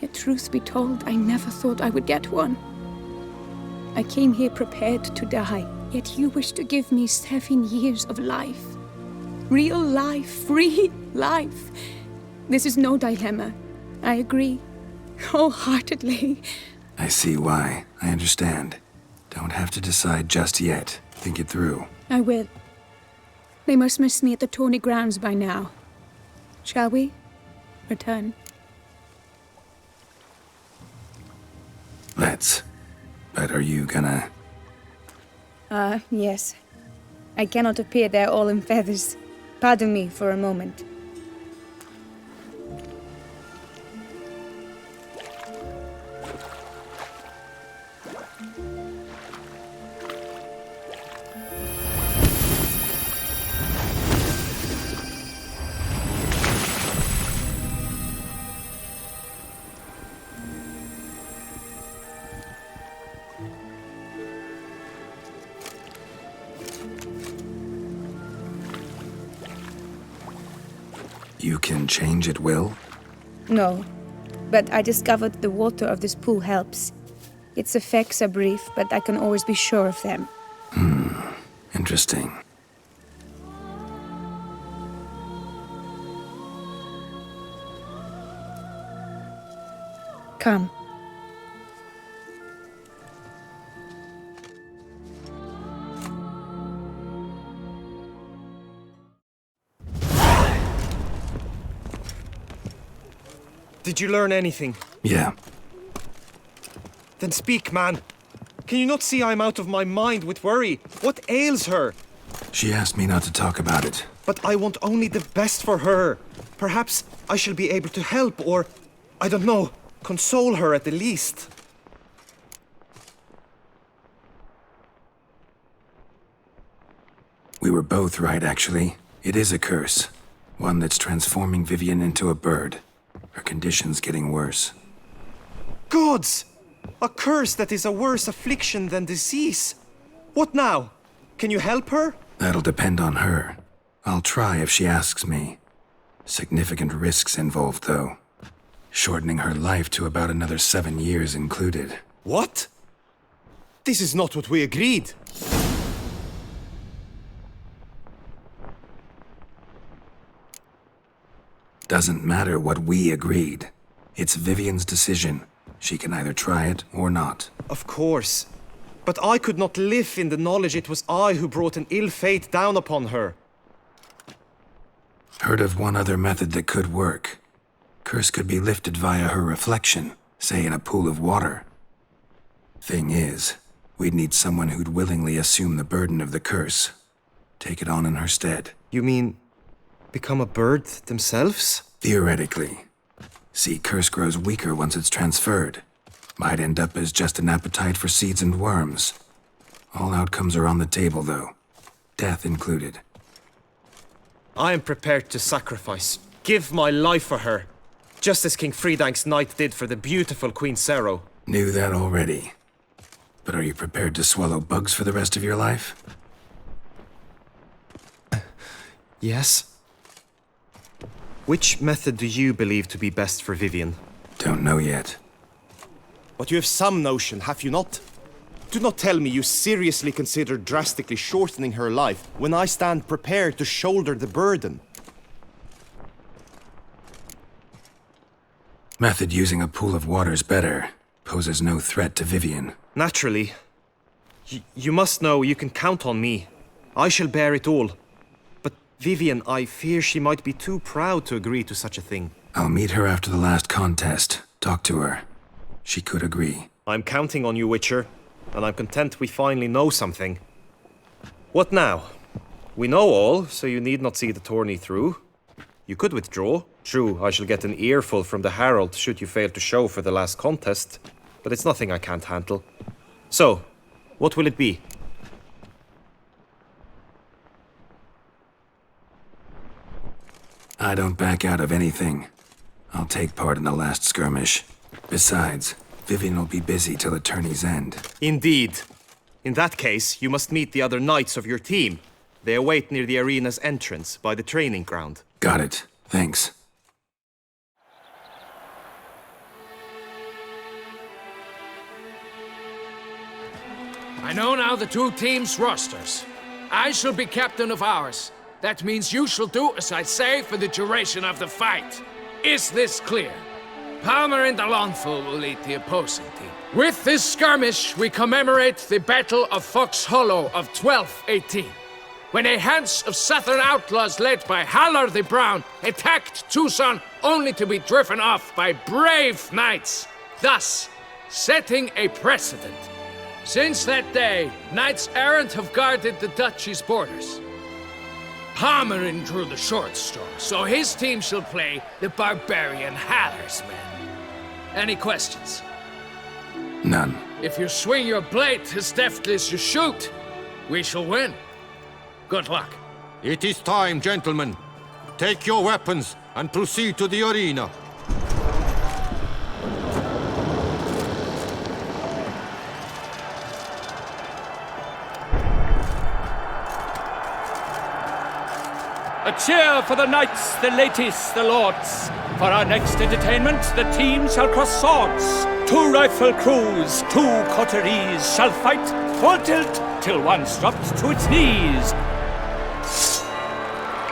Yet truth be told, I never thought I would get one. I came here prepared to die, yet you wish to give me 7 years of life. Real life, free life. This is no dilemma. I agree. Wholeheartedly. I see why. I understand. Don't have to decide just yet. Think it through. I will. They must miss me at the Tawny grounds by now. Shall we? Return. Let's. But are you gonna... Yes. I cannot appear there all in feathers. Pardon me for a moment. You can change at will? No, but I discovered the water of this pool helps. Its effects are brief, but I can always be sure of them. Interesting. Come. Did you learn anything? Yeah. Then speak, man. Can you not see I'm out of my mind with worry? What ails her? She asked me not to talk about it. But I want only the best for her. Perhaps I shall be able to help or, I don't know, console her at the least. We were both right, actually. It is a curse. One that's transforming Vivian into a bird. Her condition's getting worse. Gods! A curse that is a worse affliction than disease. What now? Can you help her? That'll depend on her. I'll try if she asks me. Significant risks involved, though. Shortening her life to about another 7 years included. What? This is not what we agreed. Doesn't matter what we agreed. It's Vivian's decision. She can either try it or not. Of course. But I could not live in the knowledge it was I who brought an ill fate down upon her. Heard of one other method that could work. Curse could be lifted via her reflection, say in a pool of water. Thing is, we'd need someone who'd willingly assume the burden of the curse. Take it on in her stead. You mean become a bird themselves? Theoretically. See, curse grows weaker once it's transferred. Might end up as just an appetite for seeds and worms. All outcomes are on the table, though. Death included. I am prepared to sacrifice, give my life for her. Just as King Fridank's knight did for the beautiful Queen Sero. Knew that already. But are you prepared to swallow bugs for the rest of your life? Yes. Which method do you believe to be best for Vivian? Don't know yet. But you have some notion, have you not? Do not tell me you seriously consider drastically shortening her life when I stand prepared to shoulder the burden. Method using a pool of water's better. Poses no threat to Vivian. Naturally. You must know you can count on me. I shall bear it all. But Vivian, I fear she might be too proud to agree to such a thing. I'll meet her after the last contest. Talk to her. She could agree. I'm counting on you, Witcher. And I'm content we finally know something. What now? We know all, so you need not see the tourney through. You could withdraw. True, I shall get an earful from the Herald should you fail to show for the last contest, but it's nothing I can't handle. So, what will it be? I don't back out of anything. I'll take part in the last skirmish. Besides, Vivian will be busy till the tourney's end. Indeed. In that case, you must meet the other knights of your team. They await near the arena's entrance, by the training ground. Got it. Thanks. I know now the two teams' rosters. I shall be captain of ours. That means you shall do as I say for the duration of the fight. Is this clear? Palmer and Alonso will lead the opposing team. With this skirmish, we commemorate the Battle of Fox Hollow of 1218, when a hands of southern outlaws led by Halar the Brown attacked Tucson only to be driven off by brave knights, thus setting a precedent. Since that day, knights errant have guarded the duchy's borders. Palmerin drew the short straw, so his team shall play the barbarian Halar's men. Any questions? None. If you swing your blade as deftly as you shoot, we shall win. Good luck. It is time, gentlemen. Take your weapons and proceed to the arena. A cheer for the knights, the ladies, the lords. For our next entertainment, the teams shall cross swords. 2 rifle crews, 2 coteries shall fight full tilt till one's dropped to its knees.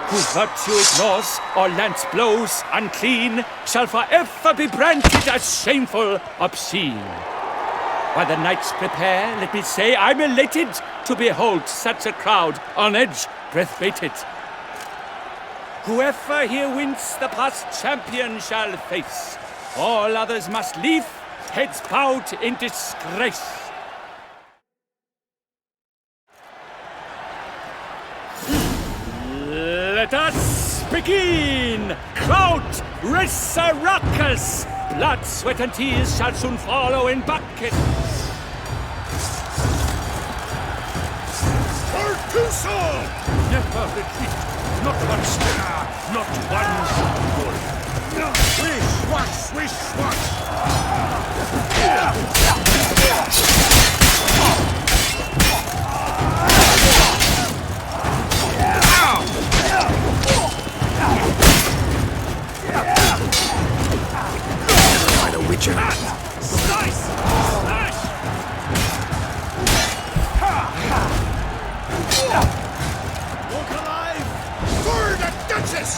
Who virtue ignores or lance blows unclean shall forever be branded as shameful, obscene. While the knights prepare, let me say I'm elated to behold such a crowd on edge, breath baited. Whoever here wins the past champion shall face. All others must leave, heads bowed in disgrace. Let us begin! Crowd, raise a ruckus! Blood, sweat, and tears shall soon follow in buckets. For Tucson! Never retreat, not one stir, not one stumble. Swish, swash, swish, swash! By the Witcher. Slice! Slash! Walk alive! For the Duchess!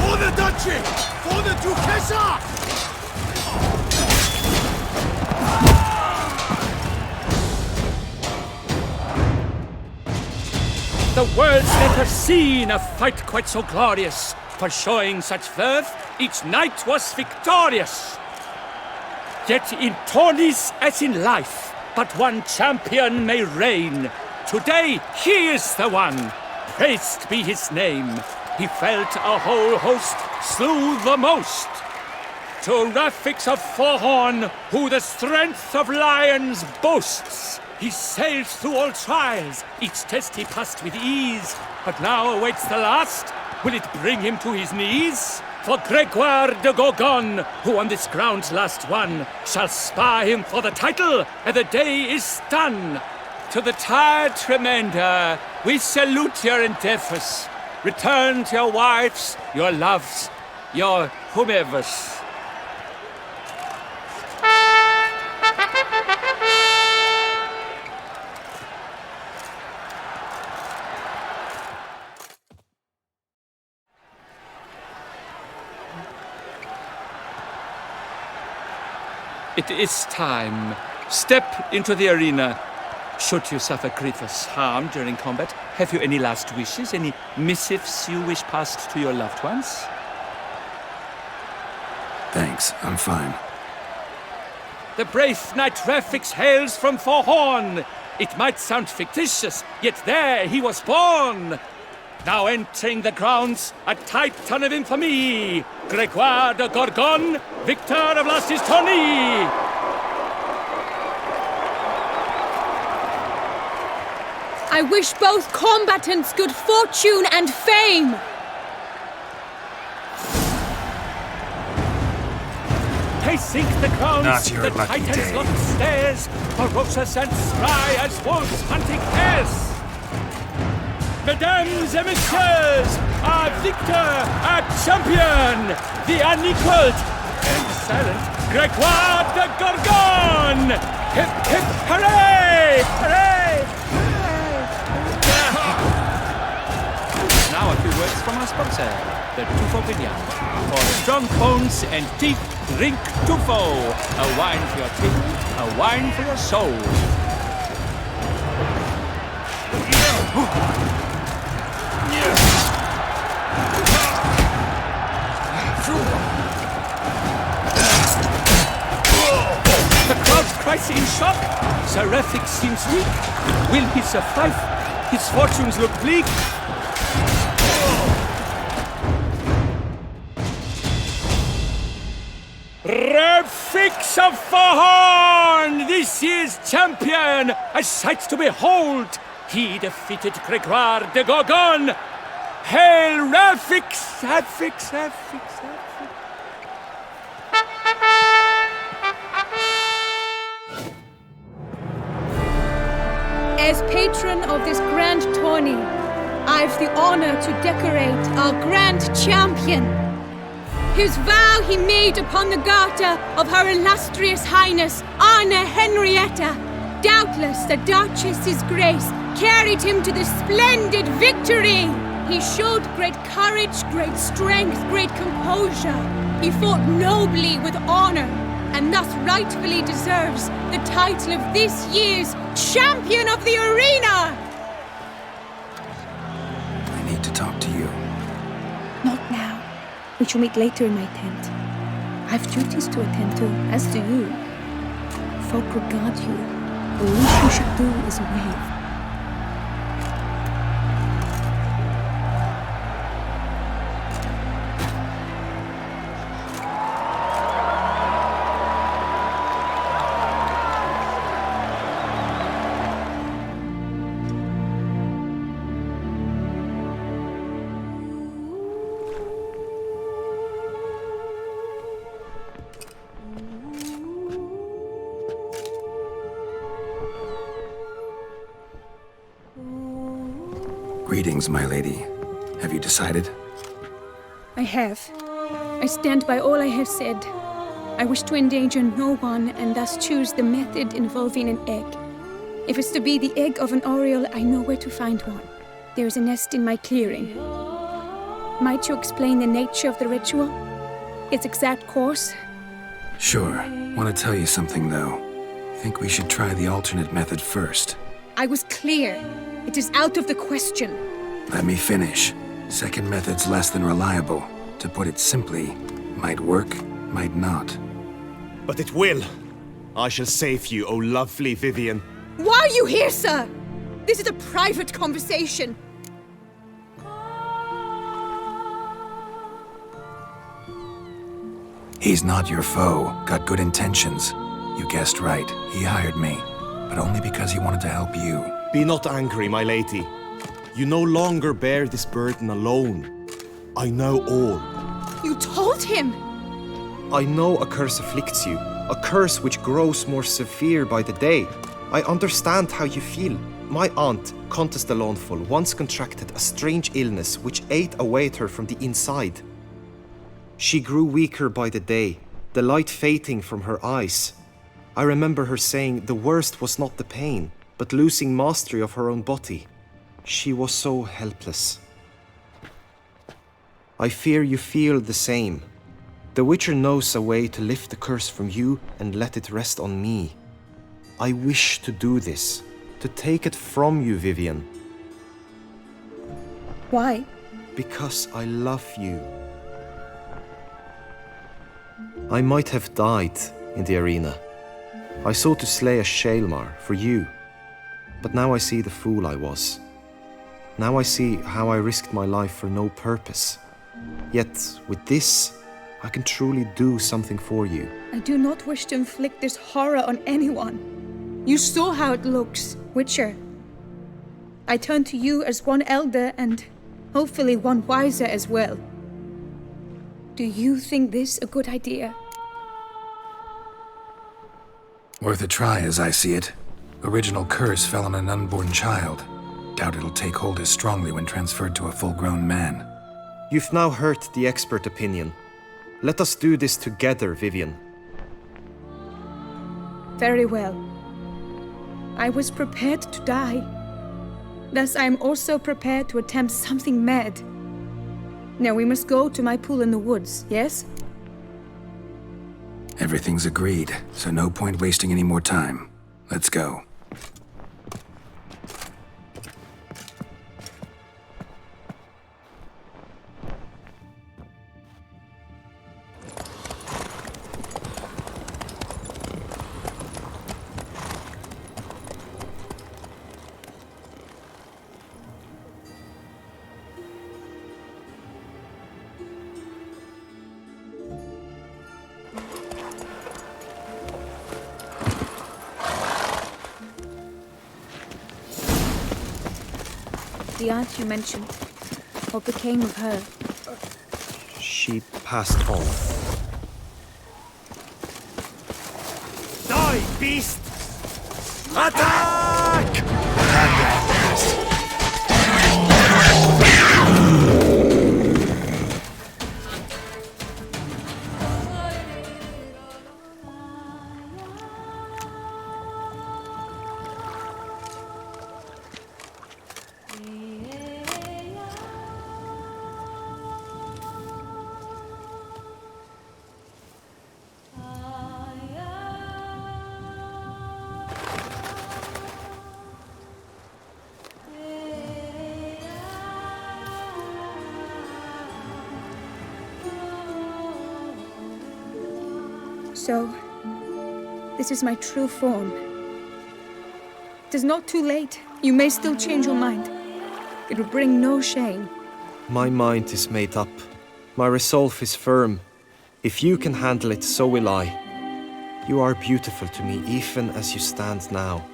For the Duchy! For the Duchessa! The world's never seen a fight quite so glorious. For showing such verve, each knight was victorious. Yet in tourneys as in life, but one champion may reign. Today he is the one, praised be his name. He felt a whole host, slew the most. To Rafix of Forhorn, who the strength of lions boasts, he sailed through all trials, each test he passed with ease. But now awaits the last, will it bring him to his knees? For Gregoire de Gorgon, who on this ground last won, shall spar him for the title, and the day is done. To the tired remainder, we salute your endeavors. Return to your wives, your loves, your whomevers. It is time. Step into the arena. Should you suffer grievous harm during combat, have you any last wishes, any missives you wish passed to your loved ones? Thanks, I'm fine. The brave knight Refix hails from Forhorn. It might sound fictitious, yet there he was born. Now entering the grounds, a titan of infamy, Gregoire de Gorgon, victor of last his tourney. I wish both combatants good fortune and fame. Pacing the grounds, Not your the lucky titans day. locked stairs, ferocious and spry as wolves hunting hares. Mesdames et messieurs, our victor, our champion, the unequaled and silent Gregoire de Gorgon! Hip, hip, hooray! Hooray! Now a few words from our sponsor, the Tufo Vineyard. For strong bones and teeth, drink Tufo. A wine for your teeth, a wine for your soul. The crowd cries in shock. Sir Refix seems weak. Will he survive? His fortunes look bleak. Refix of Forhorn, this year's champion, a sight to behold. He defeated Gregoire de Gorgon. Hail Refix, Refix, Refix, Refix. As patron of this grand tourney, I've the honor to decorate our grand champion. His vow he made upon the garter of Her Illustrious Highness Anna Henrietta. Doubtless the Duchess's grace carried him to the splendid victory. He showed great courage, great strength, great composure. He fought nobly with honor, and thus rightfully deserves the title of this year's Champion of the Arena! I need to talk to you. Not now. We shall meet later in my tent. I've duties to attend to, as do you. Folk regard you. The least you should do is wave. Greetings, my lady. Have you decided? I have. I stand by all I have said. I wish to endanger no one and thus choose the method involving an egg. If it's to be the egg of an oriole, I know where to find one. There is a nest in my clearing. Might you explain the nature of the ritual? Its exact course? Sure. Want to tell you something, though. Think we should try the alternate method first. I was clear. It is out of the question. Let me finish. Second method's less than reliable. To put it simply, might work, might not. But it will. I shall save you, O lovely Vivian. Why are you here, sir? This is a private conversation. He's not your foe. Got good intentions. You guessed right. He hired me. But only because he wanted to help you. Be not angry, my lady. You no longer bear this burden alone. I know all. You told him! I know a curse afflicts you. A curse which grows more severe by the day. I understand how you feel. My aunt, Countess de Lawnful, once contracted a strange illness which ate away at her from the inside. She grew weaker by the day, the light fading from her eyes. I remember her saying the worst was not the pain, but losing mastery of her own body. She was so helpless. I fear you feel the same. The Witcher knows a way to lift the curse from you and let it rest on me. I wish to do this, to take it from you, Vivian. Why? Because I love you. I might have died in the arena, I sought to slay a Shaelmar for you, but now I see the fool I was. Now I see how I risked my life for no purpose. Yet, with this, I can truly do something for you. I do not wish to inflict this horror on anyone. You saw how it looks, Witcher. I turn to you as one elder and hopefully one wiser as well. Do you think this a good idea? Worth a try, as I see it. Original curse fell on an unborn child. Doubt it'll take hold as strongly when transferred to a full-grown man. You've now heard the expert opinion. Let us do this together, Vivian. Very well. I was prepared to die. Thus I am also prepared to attempt something mad. Now we must go to my pool in the woods, yes? Everything's agreed, so no point wasting any more time. Let's go. The aunt you mentioned. What became of her? She passed on. Die, beast! Attack! So, this is my true form. It is not too late. You may still change your mind. It will bring no shame. My mind is made up. My resolve is firm. If you can handle it, so will I. You are beautiful to me, even as you stand now.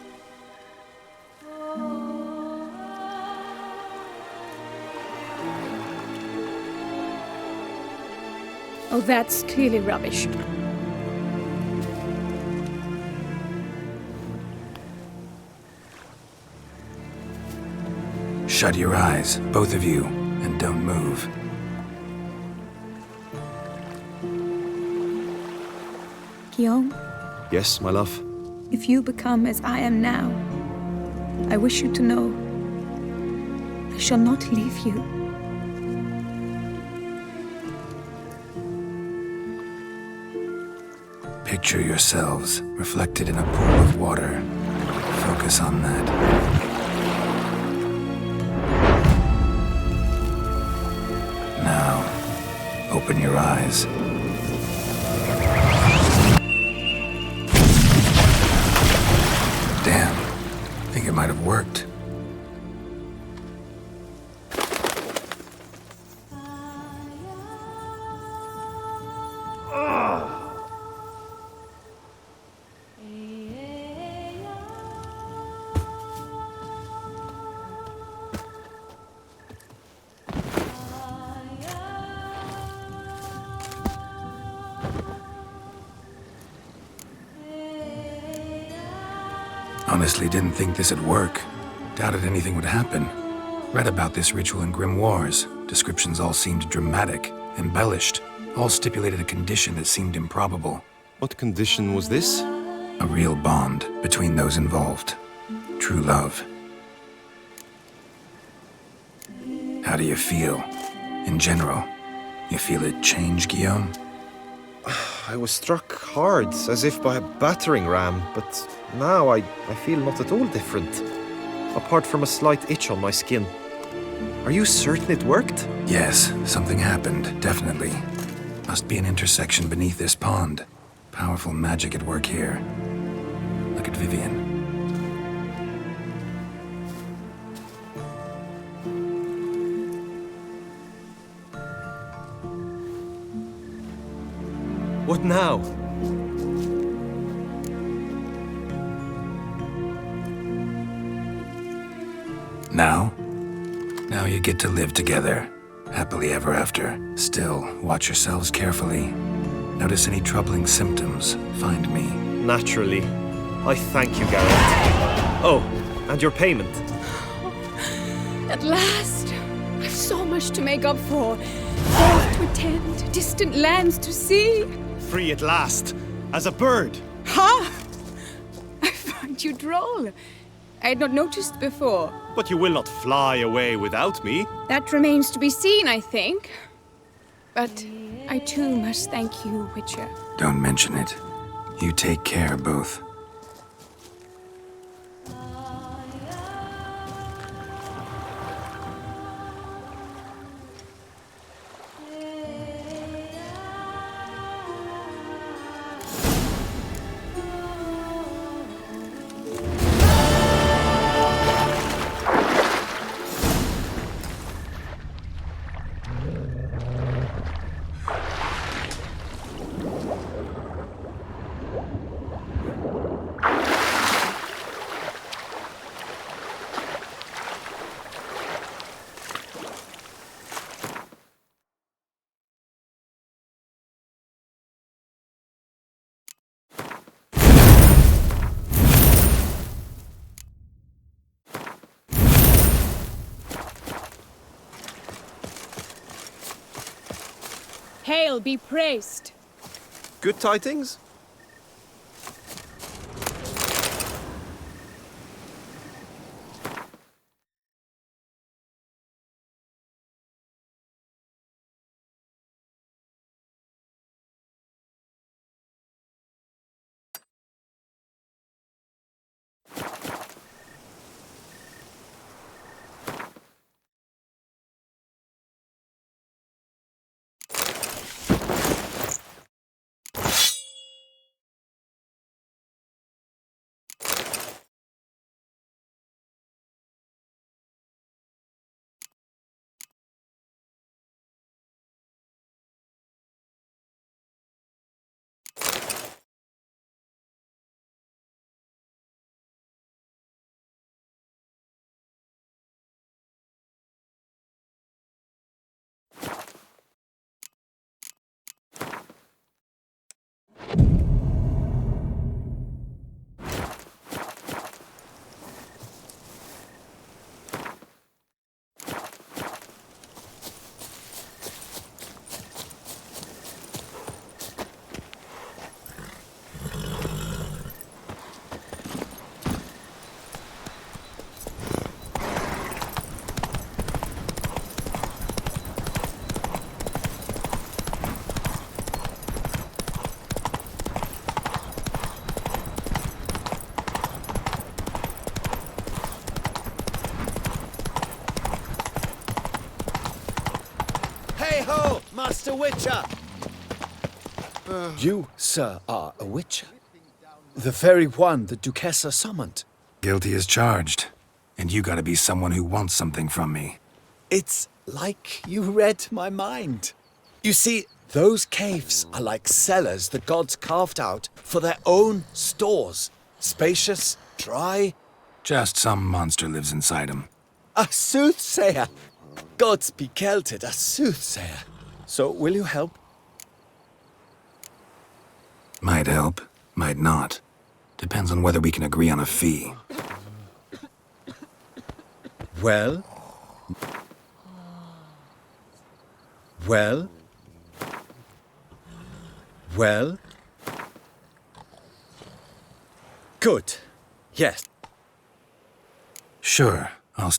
Oh, that's clearly rubbish. Shut your eyes, both of you, and don't move. Guillaume, Yes, my love? if you become as I am now, I wish you to know I shall not leave you. Picture yourselves reflected in a pool of water. Focus on that. Now, open your eyes. Damn, I think it might have worked. Honestly didn't think this'd work. Doubted anything would happen. Read about this ritual in grimoires. Descriptions all seemed dramatic, embellished. All stipulated a condition that seemed improbable. What condition was this? A real bond between those involved. True love. How do you feel? In general, you feel it change, Guillaume? I was struck hard, as if by a battering ram, but now I feel not at all different. Apart from a slight itch on my skin. Are you certain it worked? Yes, something happened, definitely. Must be an intersection beneath this pond. Powerful magic at work here. at Vivian. What now? Now? Now you get to live together, happily ever after. Still, watch yourselves carefully. Notice any troubling symptoms, find me. Naturally. I thank you, Geralt. Oh, and your payment. At last! I've so much to make up for. Court to attend, distant lands to see. Free at last, as a bird. Ha! I find you droll. I had not noticed before. But you will not fly away without me. That remains to be seen, I think. But I too must thank you, Witcher. Don't mention it. You take care, both. Hail be praised. Good tidings? Hey-ho, Master Witcher! You, sir, are a witcher. The very one the Duchessa summoned. Guilty as charged. And you gotta be someone who wants something from me. It's like you read my mind. You see, those caves are like cellars the gods carved out for their own stores. Spacious, dry. Just some monster lives inside them. A soothsayer! Gods be kelted, a soothsayer. So, will you help? Might help, might not. Depends on whether we can agree on a fee. Well? Well? Well? Good. Yes. Sure, I'll...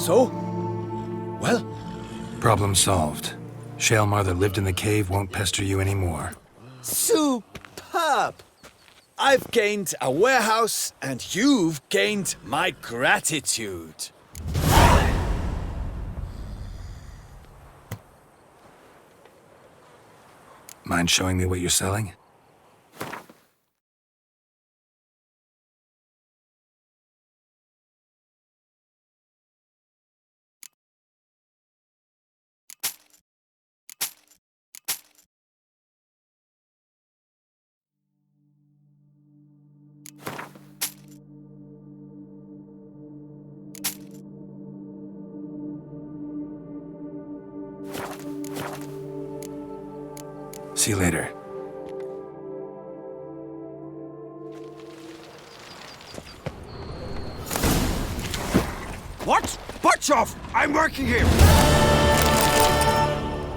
So? Well? Problem solved. Shaelmar that lived in the cave won't pester you anymore. Superb! I've gained a warehouse, and you've gained my gratitude. Mind showing me what you're selling? See you later. What? Butch off! I'm working here!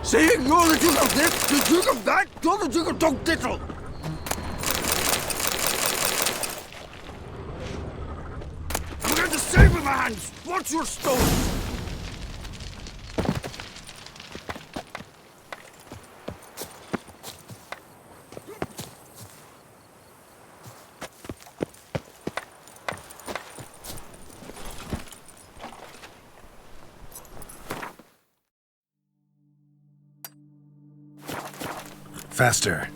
Saying you're the Duke of this, the Duke of that, you're the Duke of Dog Diddle! I'm going to save with my hands! Watch your stones! Faster.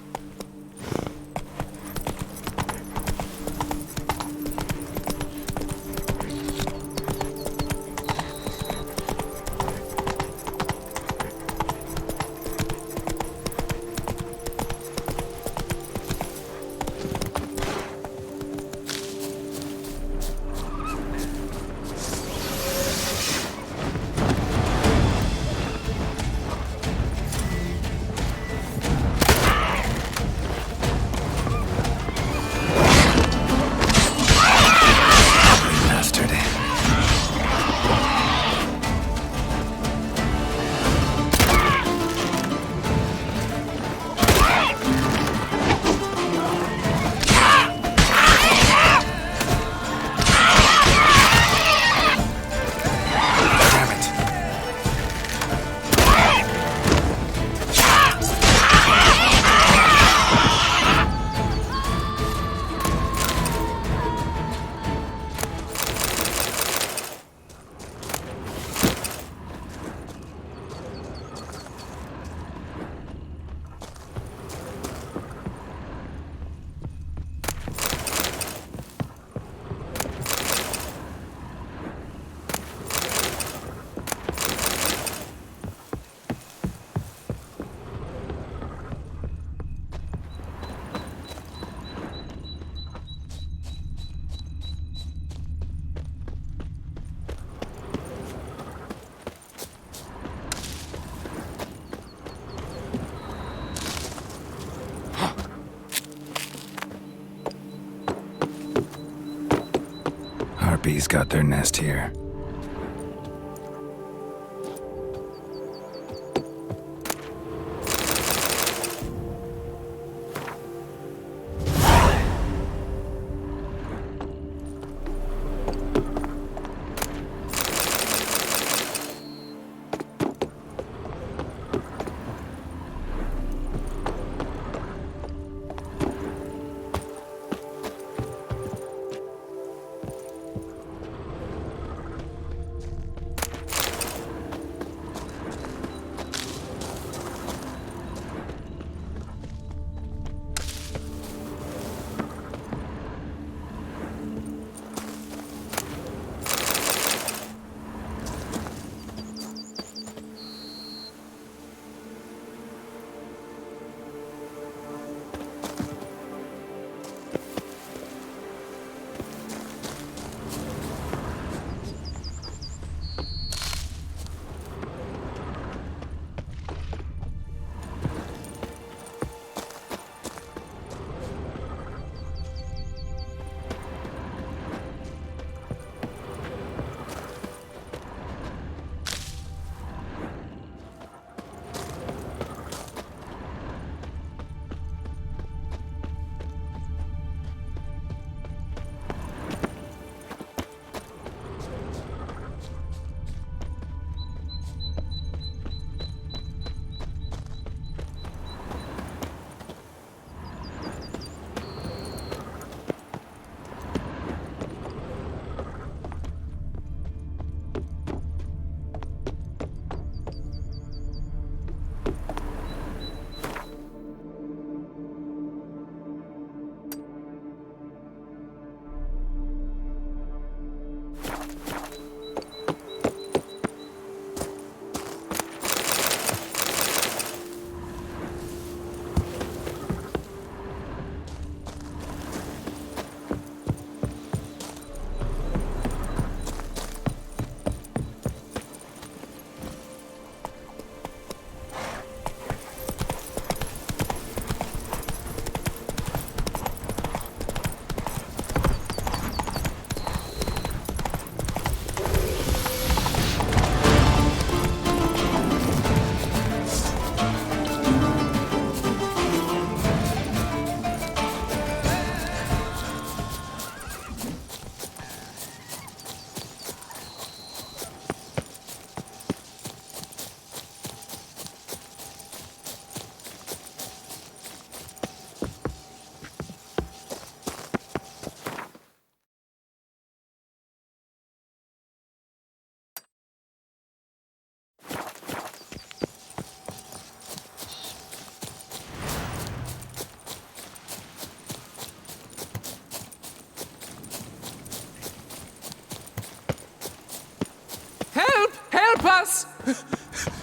Harpies got their nest here.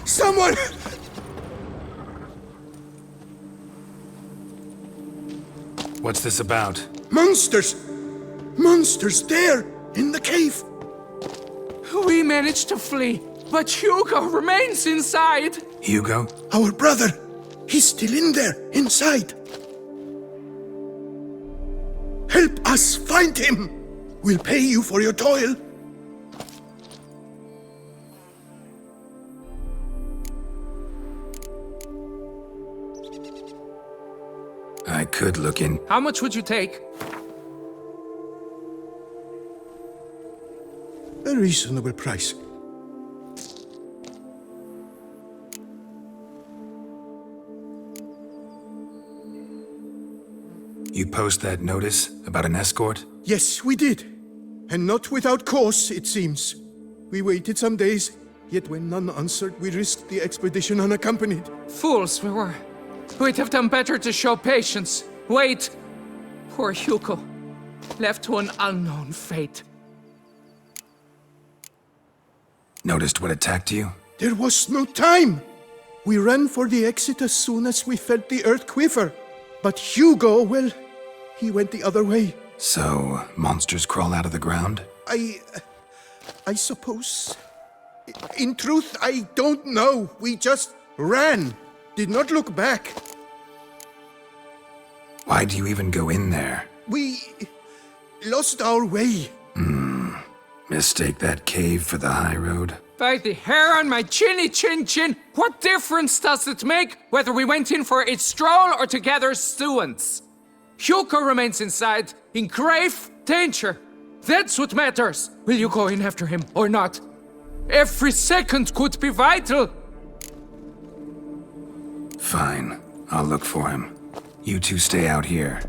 Someone! What's this about? Monsters! Monsters there, in the cave! We managed to flee, but Hugo remains inside. Hugo? Our brother! He's still in there, inside! Help us find him! We'll pay you for your toil. I could look in. How much would you take? A reasonable price. You post that notice about an escort? Yes, we did. And not without cause, it seems. We waited some days, yet when none answered, we risked the expedition unaccompanied. Fools we were. We'd have done better to show patience. Wait. Poor Hugo. Left to an unknown fate. Noticed what attacked you? There was no time! We ran for the exit as soon as we felt the earth quiver. But Hugo, well, he went the other way. So, monsters crawl out of the ground? I suppose. In truth, I don't know. We just ran. Did not look back. Why do you even go in there? We lost our way. Mistake that cave for the high road? By the hair on my chinny chin chin, what difference does it make whether we went in for a stroll or to gather students? Hugo remains inside, in grave danger. That's what matters. Will you go in after him or not? Every second could be vital. Fine. I'll look for him. You two stay out here.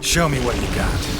Show me what you got.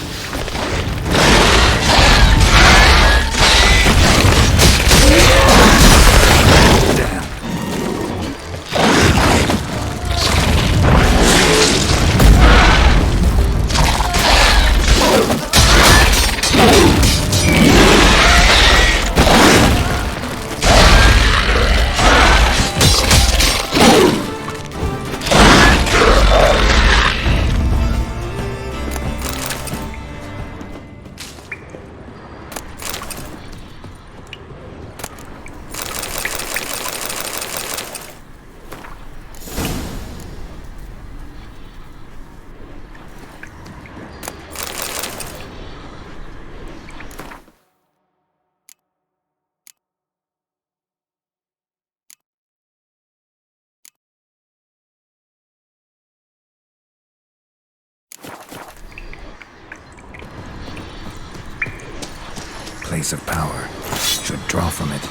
Place of power. Should draw from it.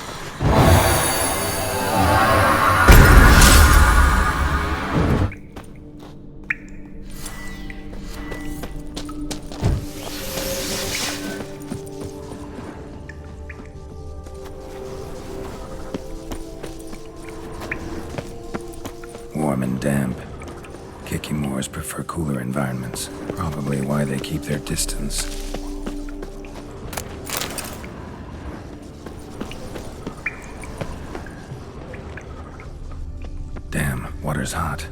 they keep their distance. Damn, water's hot.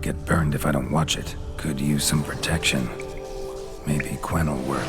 Get burned if I don't watch it. Could use some protection. Maybe Quen will work.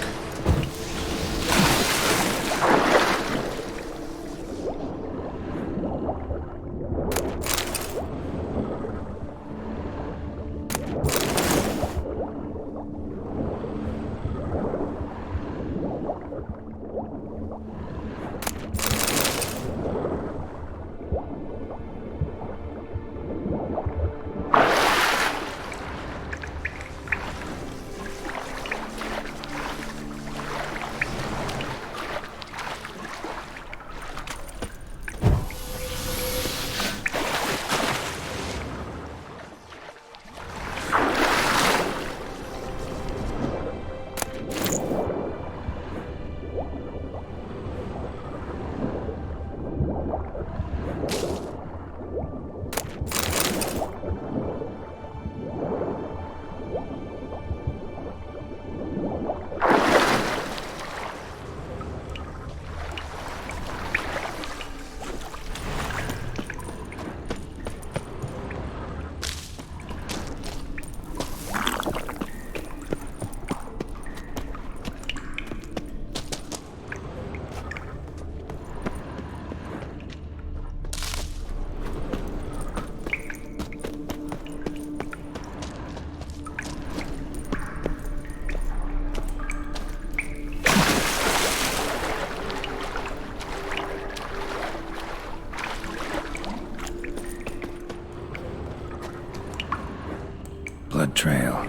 Blood trail.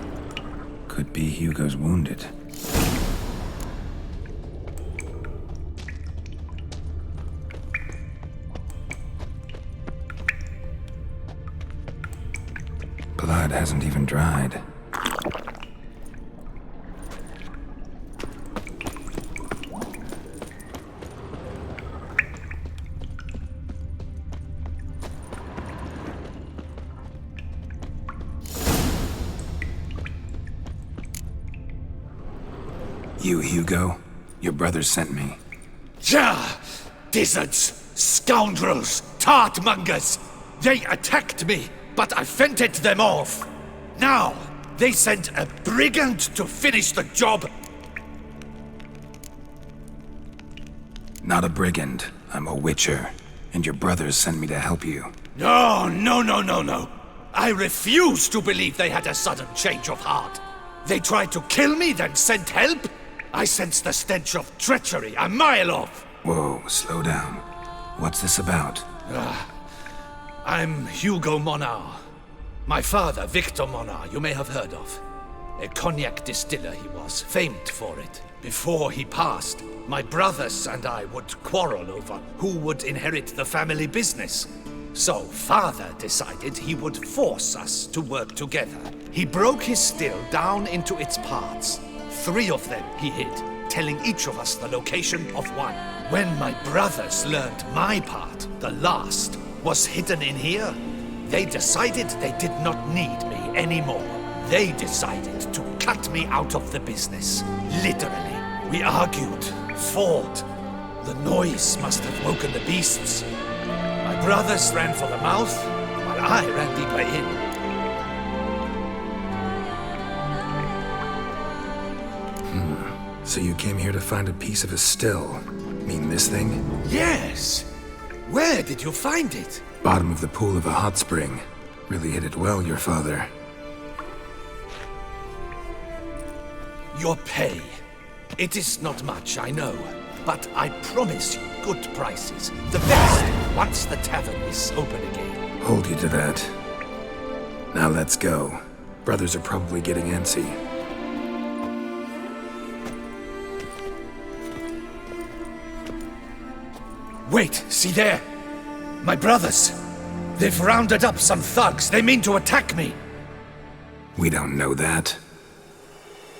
Could be Hugo's wounded. Blood hasn't even dried. You, Hugo? Your brother sent me. Ja! Dizzards! Scoundrels! Tartmongers! They attacked me, but I fended them off. Now, they sent a brigand to finish the job. Not a brigand. I'm a witcher. And your brothers sent me to help you. No. I refuse to believe they had a sudden change of heart. They tried to kill me, then sent help? I sense the stench of treachery a mile off. Whoa, slow down. What's this about? I'm Hugo Monar. My father, Victor Monar, you may have heard of. A cognac distiller he was, famed for it. Before he passed, my brothers and I would quarrel over who would inherit the family business. So father decided he would force us to work together. He broke his still down into its parts. 3 of them he hid, telling each of us the location of one. When my brothers learned my part, the last, was hidden in here, they decided they did not need me anymore. They decided to cut me out of the business. Literally. We argued, fought. The noise must have woken the beasts. My brothers ran for the mouth, while I ran deeper in. So you came here to find a piece of a still. Mean this thing? Yes! Where did you find it? Bottom of the pool of a hot spring. Really hit it well, your father. Your pay. It is not much, I know. But I promise you good prices. The best, once the tavern is open again. Hold you to that. Now let's go. Brothers are probably getting antsy. Wait, see there? My brothers. They've rounded up some thugs. They mean to attack me. We don't know that.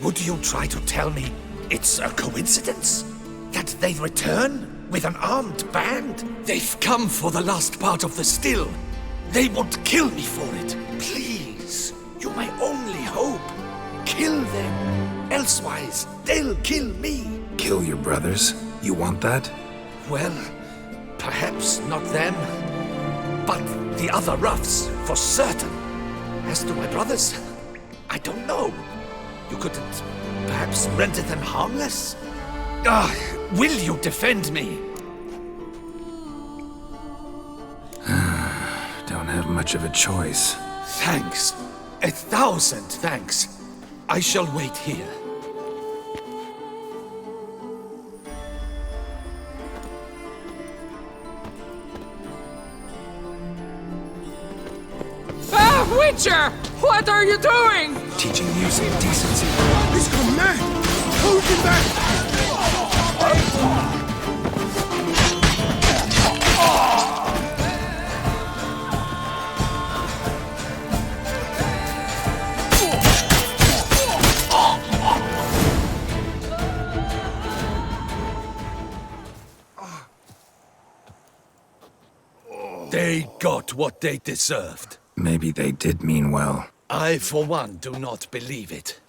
Would you try to tell me it's a coincidence? That they return with an armed band? They've come for the last part of the still. They would kill me for it. Please, you're my only hope. Kill them. Elsewise, they'll kill me. Kill your brothers? You want that? Well, perhaps not them, but the other roughs, for certain. As to my brothers, I don't know. You couldn't perhaps render them harmless? Will you defend me? Don't have much of a choice. Thanks. 1,000 thanks. I shall wait here. Witcher! What are you doing? Teaching you some decency. He's gone mad! Hold him back! They got what they deserved. Maybe they did mean well. I, for one, do not believe it.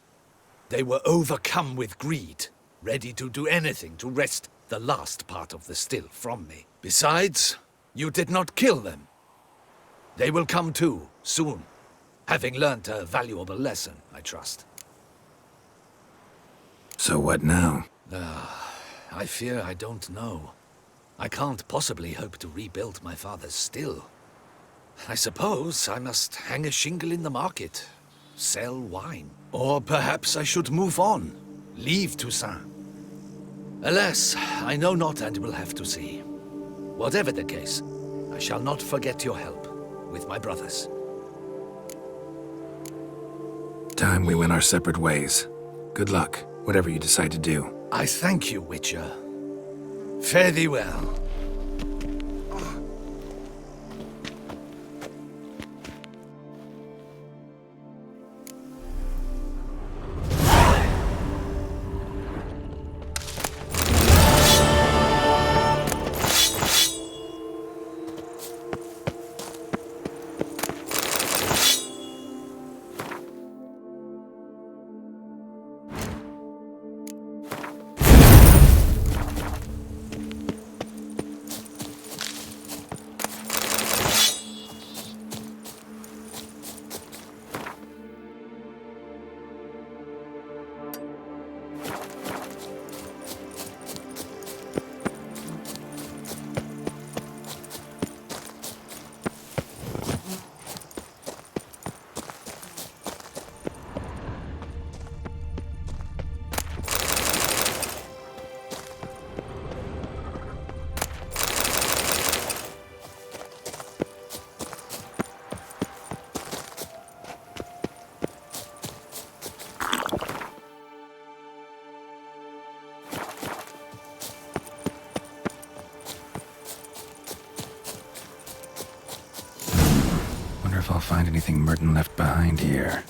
They were overcome with greed, ready to do anything to wrest the last part of the still from me. Besides, you did not kill them. They will come to, soon, having learnt a valuable lesson, I trust. So what now? I fear I don't know. I can't possibly hope to rebuild my father's still. I suppose I must hang a shingle in the market, sell wine. Or perhaps I should move on, leave Toussaint. Alas, I know not and will have to see. Whatever the case, I shall not forget your help with my brothers. Time we went our separate ways. Good luck, whatever you decide to do. I thank you, Witcher. Fare thee well. If I'll find anything Merton left behind here.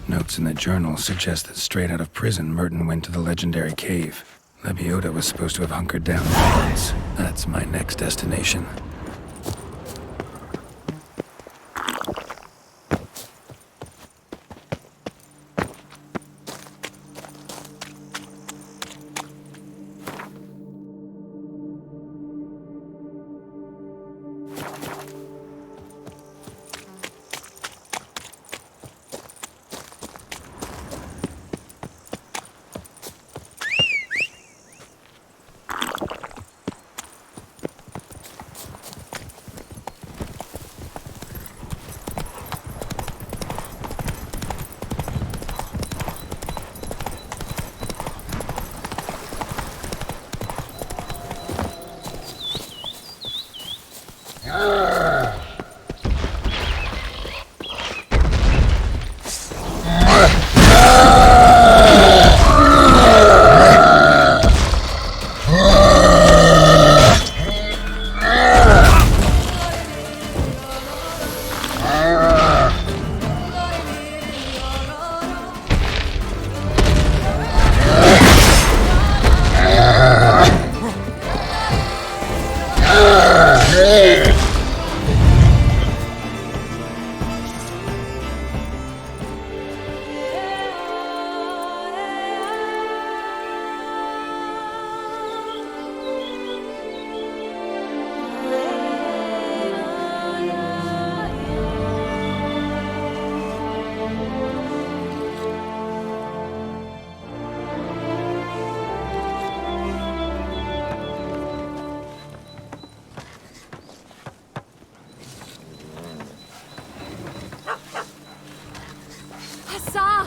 Notes in the journal suggest that straight out of prison, Merton went to the legendary cave. Lebiota was supposed to have hunkered down once. That's my next destination.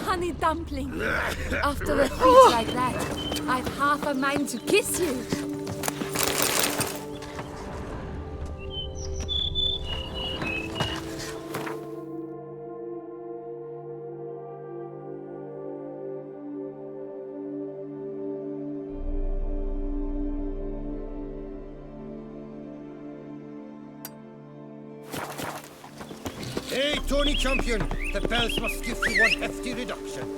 Honey dumpling. After a feast like that, I've half a mind to kiss you. Hey, Tony Champion! The bells must give you one hefty reduction.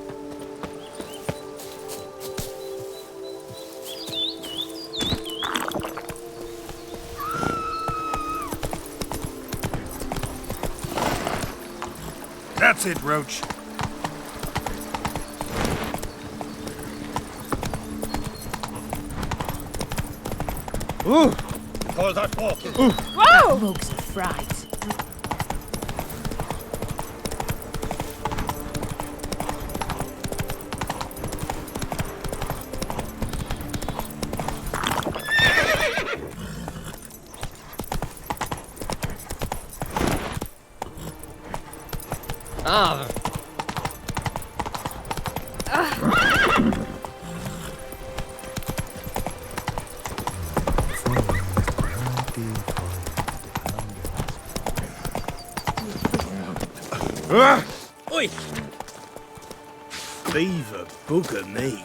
That's it, Roach. Ooh! Call that walking. Whoa! Rogues are fried. Oi! Beaver bugger me.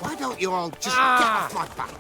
Why don't you all just get off my back?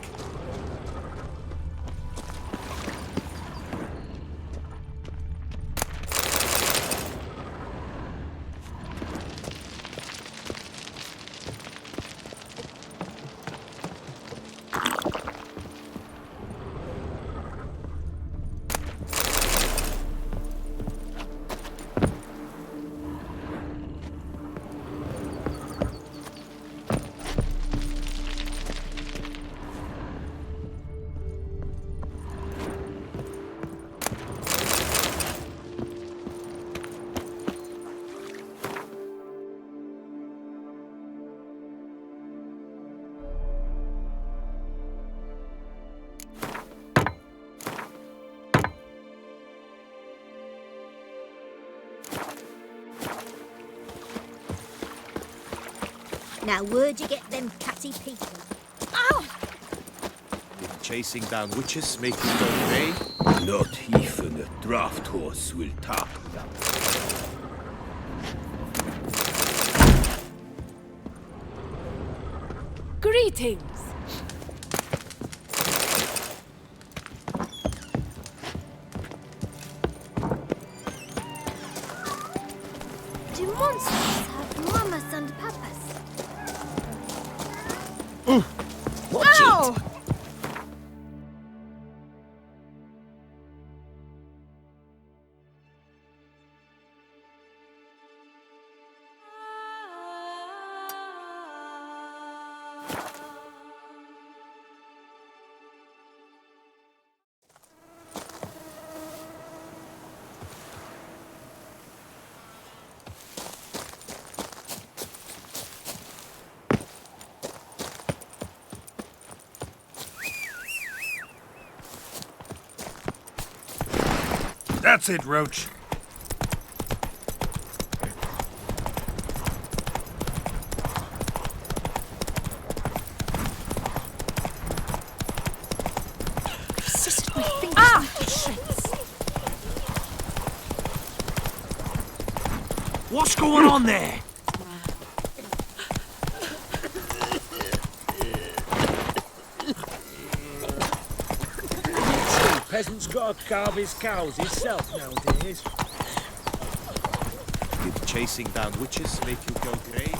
Now, where'd you get them catty people? Ow! Did chasing down witches make you go grey? Not even a draft horse will tap them. Greetings. Do monsters have mamas and papas? Watch Ow! it! That's it, Roach. Persisted my fingers into shreds. What's going on there? Peasant's got to carve his cows himself nowadays. Did chasing down witches make you go grey?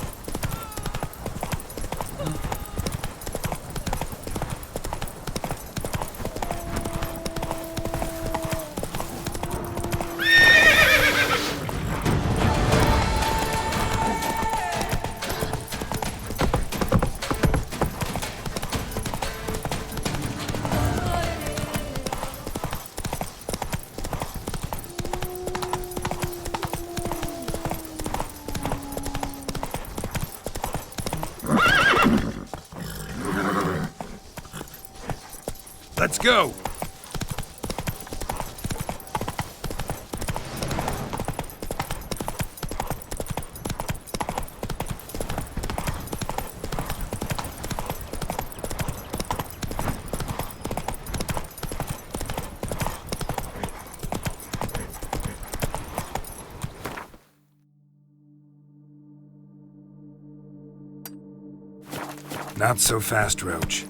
Let's go. Not so fast, Roach.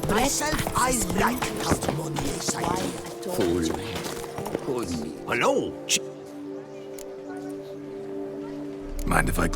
Myself, I like Count Monier's idea. Hello. Mind if I...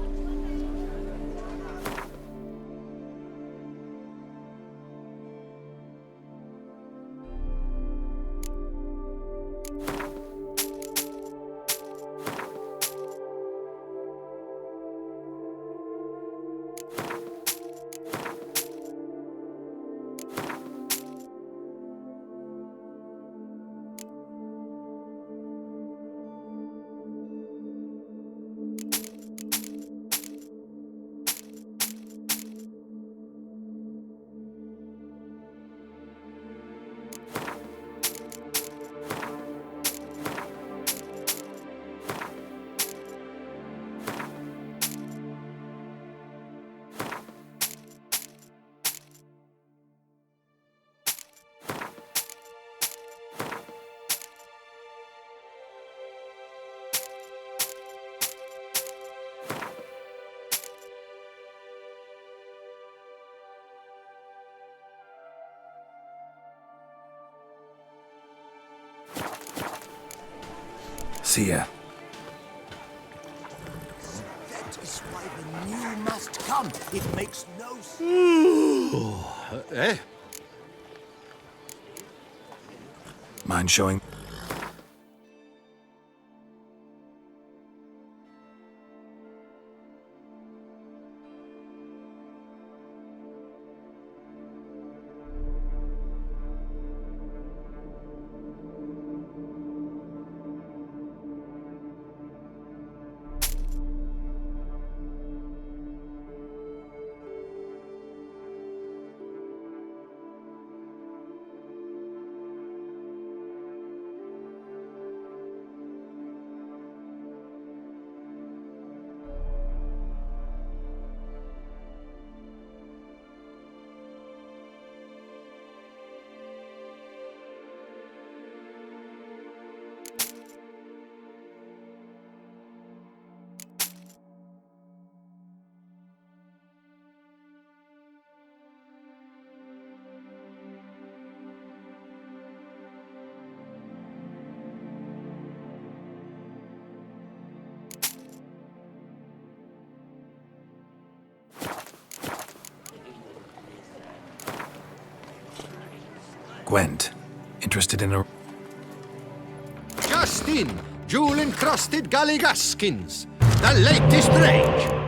See ya. That is why the new must come. It makes no sense. Eh? Mind showing? Gwent. Interested in a... Just in, jewel-encrusted galligaskins, the latest range.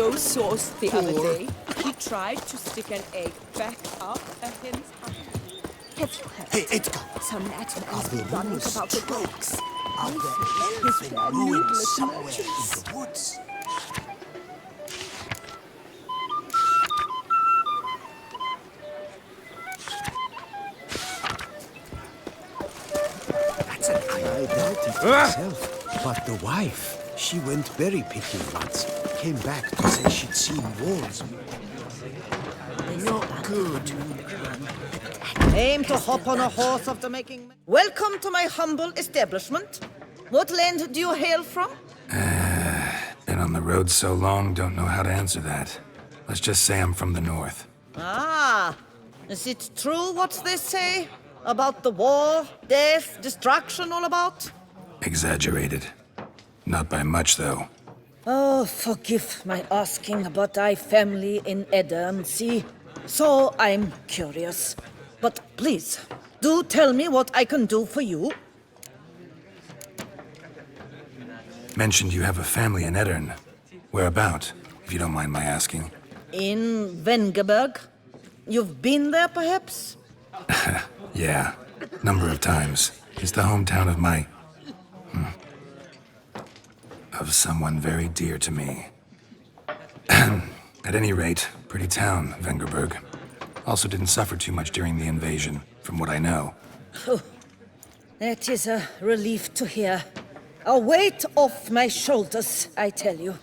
so sauced the other day, he tried to stick an egg back up a hen's eye. Have you heard? Hey, Edgar! Some madman Are is the running ruins about the strokes? rocks. Are there His been brand ruined new somewhere merchants. in the woods? That's an I doubt it myself. But the wife, she went berry picking once. Came back to say she'd seen wolves. Not good. Aim to hop on a horse after making... Welcome to my humble establishment. What land do you hail from? Been on the road so long, don't know how to answer that. Let's just say I'm from the north. Ah, is it true what they say? About the war, death, destruction all about? Exaggerated. Not by much, though. Oh, forgive my asking about thy family in Edern, see? So I'm curious. But please, do tell me what I can do for you. Mentioned you have a family in Edern. Whereabout, if you don't mind my asking? In Vengerberg? You've been there, perhaps? Yeah, number of times. It's the hometown of my... of someone very dear to me. At any rate, pretty town, Vengerberg. Also didn't suffer too much during the invasion, from what I know. Oh, that is a relief to hear. A weight off my shoulders, I tell you.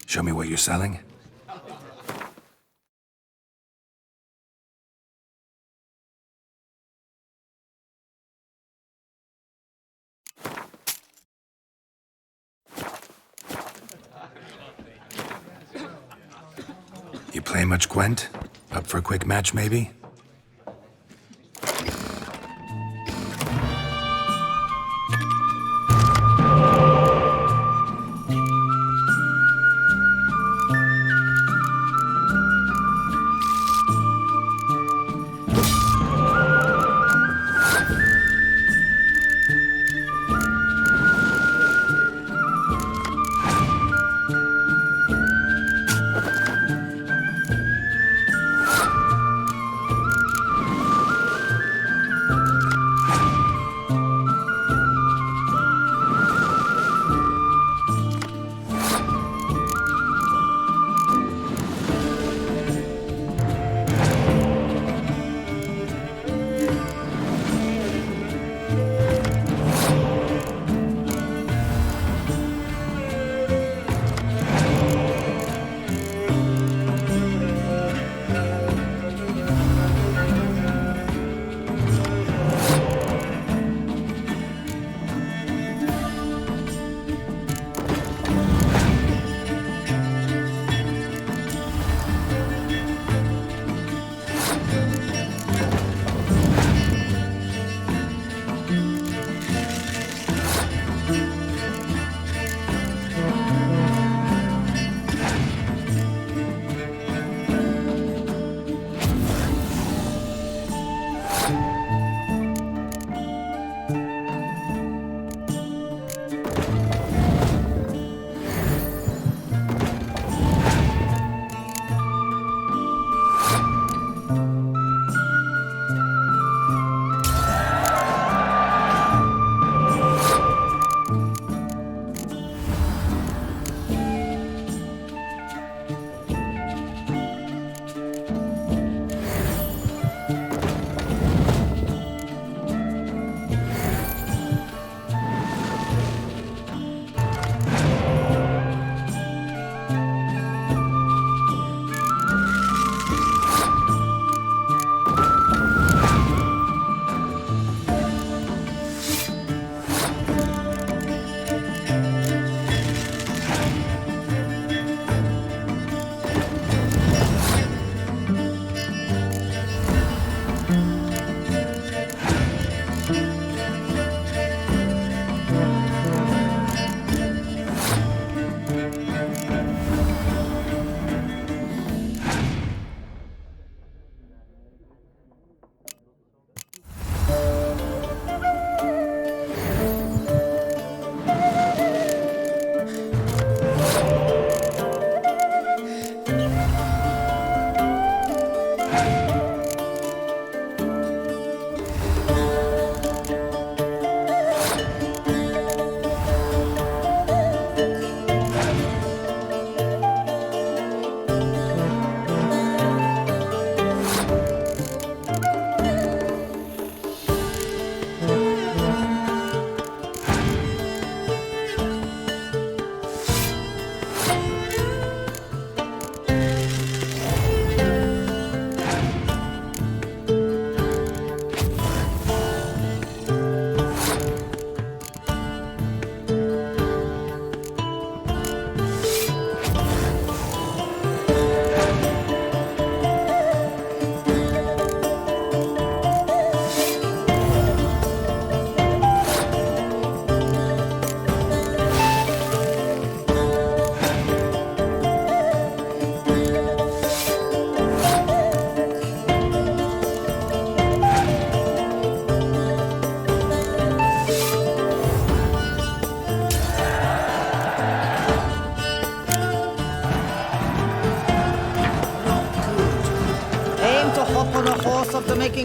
Show me what you're selling? You play much, Gwent? Up for a quick match, maybe?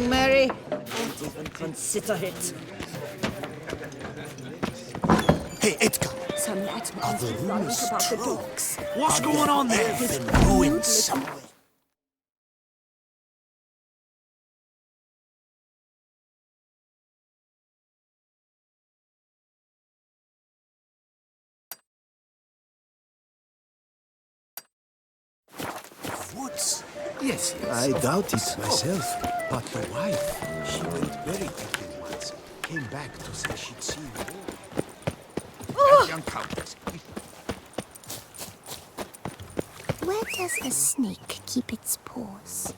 Queen Mary. Don't even consider it. Hey, Edgar. Some lads Are the rumors about the true? dogs. What's going on there? Ruined somewhere. Woods. Yes, I doubt it myself. But the wife, she went berry picking once. Came back to say she'd seen Oh! young countess. Where does a snake keep its paws?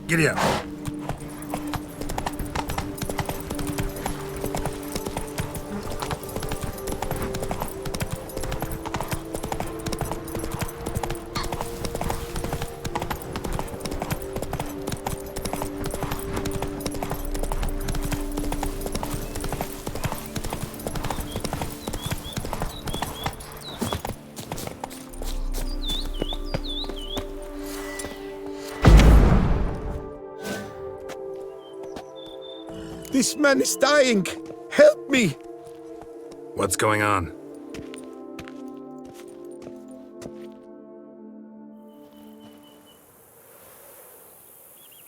Giddy up. This man is dying! Help me! What's going on?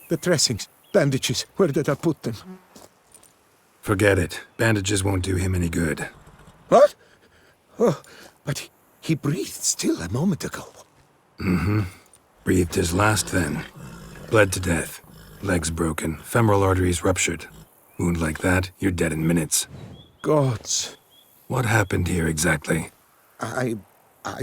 The dressings, bandages, where did I put them? Forget it. Bandages won't do him any good. What? Oh, but he breathed still a moment ago. Mm-hmm. Breathed his last then. Bled to death. Legs broken. Femoral arteries ruptured. Wound like that, you're dead in minutes. Gods. What happened here exactly? I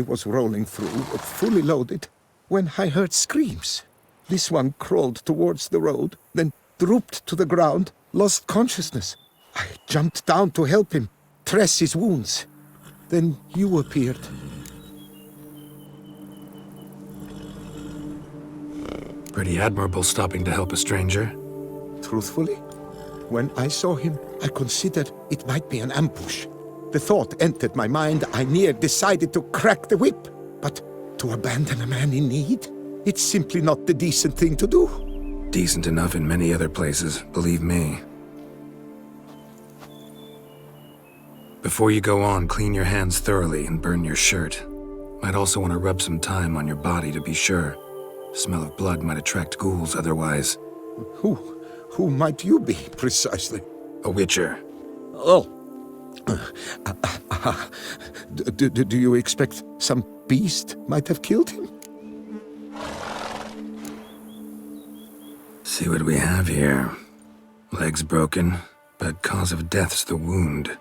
was rolling through, fully loaded, when I heard screams. This one crawled towards the road, then drooped to the ground, lost consciousness. I jumped down to help him, dress his wounds. Then you appeared. Pretty admirable stopping to help a stranger. Truthfully, when I saw him, I considered it might be an ambush. The thought entered my mind, I near decided to crack the whip. But to abandon a man in need? It's simply not the decent thing to do. Decent enough in many other places, believe me. Before you go on, clean your hands thoroughly and burn your shirt. Might also want to rub some thyme on your body to be sure. Smell of blood might attract ghouls otherwise. Who might you be, precisely? A witcher. Oh. Do you expect some beast might have killed him? See what we have here. Legs broken, but cause of death's the wound.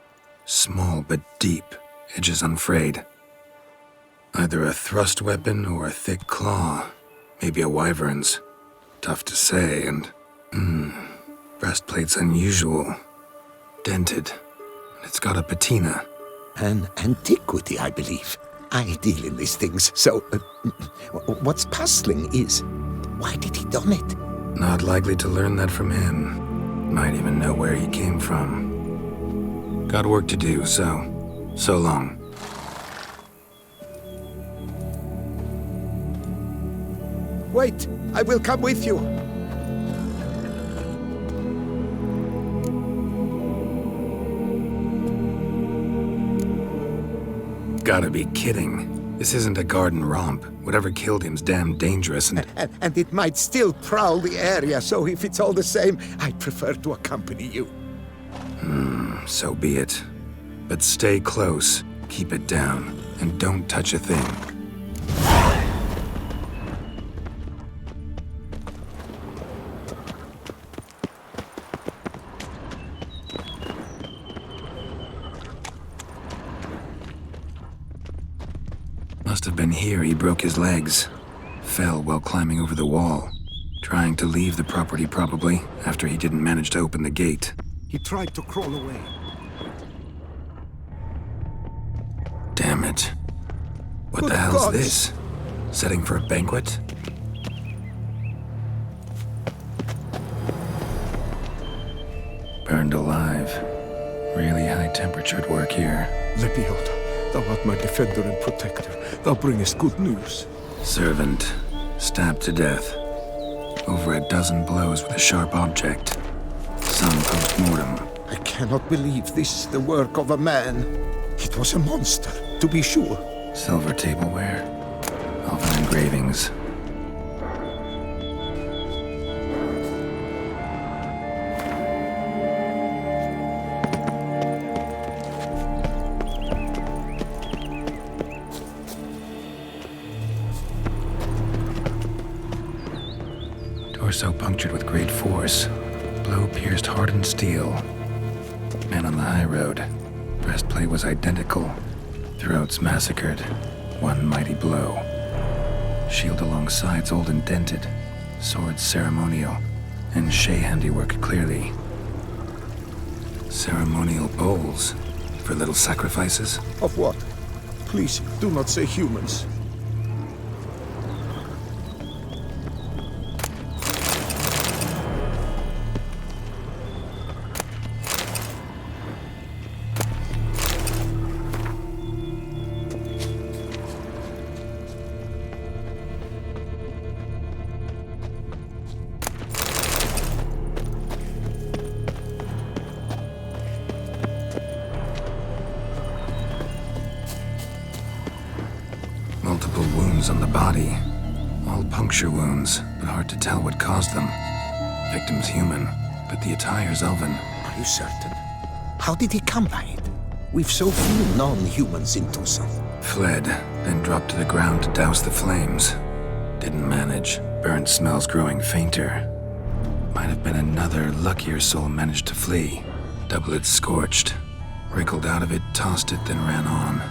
Small but deep, edges unfrayed. Either a thrust weapon or a thick claw. Maybe a wyvern's. Tough to say, and... breastplate's unusual. Dented. It's got a patina. An antiquity, I believe. I deal in these things, so... what's puzzling is... why did he don it? Not likely to learn that from him. Might even know where he came from. Got work to do, so long. Wait, I will come with you. Gotta be kidding. This isn't a garden romp. Whatever killed him's damn dangerous and it might still prowl the area, so if it's all the same, I'd prefer to accompany you. So be it. But stay close, keep it down, and don't touch a thing. Must have been here he broke his legs. Fell while climbing over the wall. Trying to leave the property, probably, after he didn't manage to open the gate. He tried to crawl away. Damn it. What Good the hell's gods. this? Setting for a banquet? Burned alive. Really high-temperatured work here. Lepiota, thou art my defender and protector. Thou bringest good news. Servant, stabbed to death. Over a dozen blows with a sharp object. Some post-mortem. I cannot believe this is the work of a man. It was a monster, to be sure. Silver tableware. Elven engravings. Torso punctured with great force. Blow pierced hardened steel. Man on the high road. Breastplate was identical. Throats massacred. One mighty blow. Shield along sides old and dented. Swords ceremonial. And Shay handiwork clearly. Ceremonial bowls. For little sacrifices? Of what? Please, do not say humans. Multiple wounds on the body. All puncture wounds, but hard to tell what caused them. Victim's human, but the attire's elven. Are you certain? How did he come by it? We've so few non-humans in Tucson. Fled, then dropped to the ground to douse the flames. Didn't manage. Burnt smells growing fainter. Might have been another luckier soul managed to flee. Doublet scorched. Wriggled out of it, tossed it, then ran on.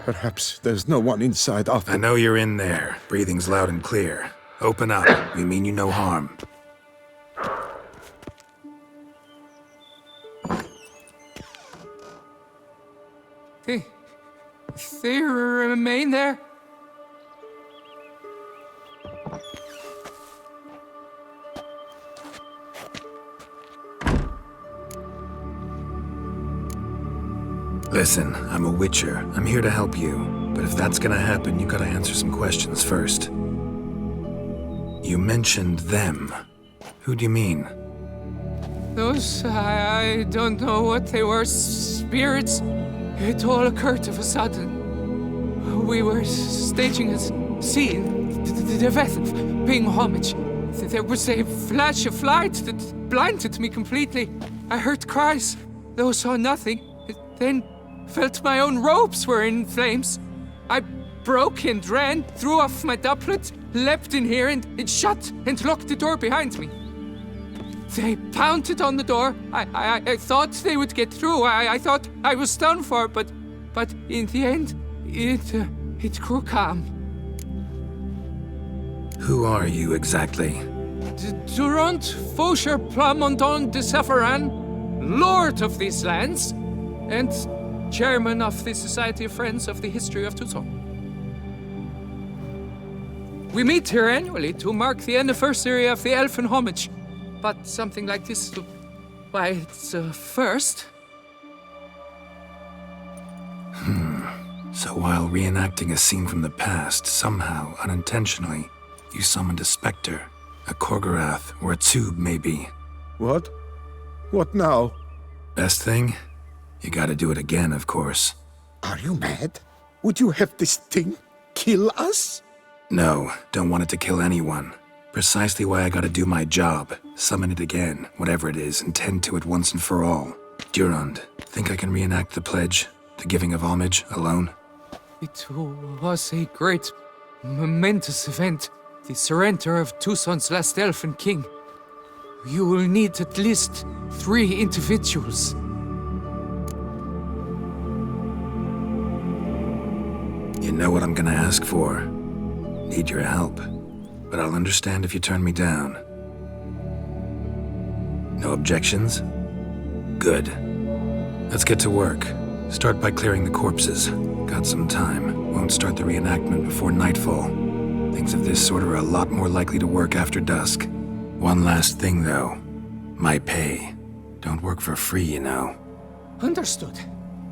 Perhaps there's no one inside after. I know you're in there. Breathing's loud and clear. Open up. We mean you no harm. They remain there? Listen, I'm a witcher. I'm here to help you. But if that's gonna happen, you gotta answer some questions first. You mentioned them. Who do you mean? Those, I don't know what they were. Spirits. It all occurred of a sudden. We were staging a scene. The death of paying homage. There was a flash of light that blinded me completely. I heard cries, though saw nothing. Then felt my own robes were in flames. I broke and ran, threw off my doublet, leapt in here and it shut and locked the door behind me. They pounded on the door. I thought they would get through. I thought I was done for, but in the end, it grew calm. Who are you exactly? Durant Faucher Plamondon de Safaran, Lord of these lands, and Chairman of the Society of Friends of the History of Tucson. We meet here annually to mark the anniversary of the Elfin Homage. But something like this, why, it's a first. So while reenacting a scene from the past, somehow, unintentionally, you summoned a specter, a Korgorath, or a tube, maybe. What? What now? Best thing? You gotta do it again, of course. Are you mad? Would you have this thing kill us? No, don't want it to kill anyone. Precisely why I gotta do my job. Summon it again, whatever it is, and tend to it once and for all. Durand, think I can reenact the pledge? The giving of homage, alone? It was a great, momentous event. The surrender of Tucson's last elfin king. You will need at least 3 individuals. You know what I'm gonna ask for. Need your help. But I'll understand if you turn me down. No objections? Good. Let's get to work. Start by clearing the corpses. Got some time. Won't start the reenactment before nightfall. Things of this sort are a lot more likely to work after dusk. One last thing, though. My pay. Don't work for free, you know. Understood.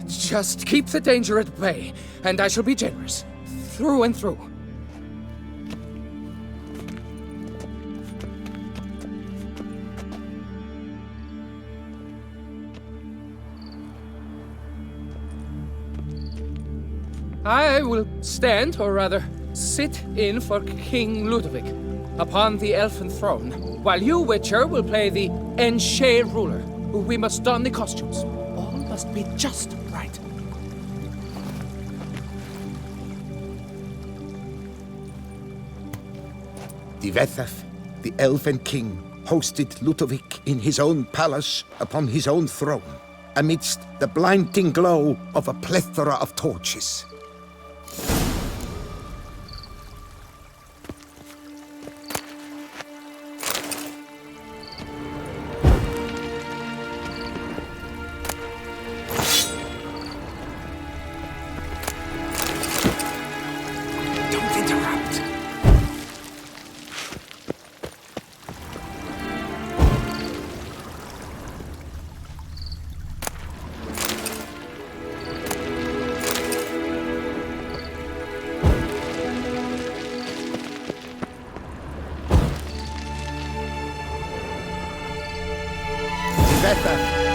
Just keep the danger at bay, and I shall be generous. Through and through. I will stand, or rather, sit in for King Ludovic upon the elfin throne, while you, Witcher, will play the Enche ruler. We must don the costumes. All must be just right. Divethef, the Elven King, hosted Ludovic in his own palace upon his own throne, amidst the blinding glow of a plethora of torches.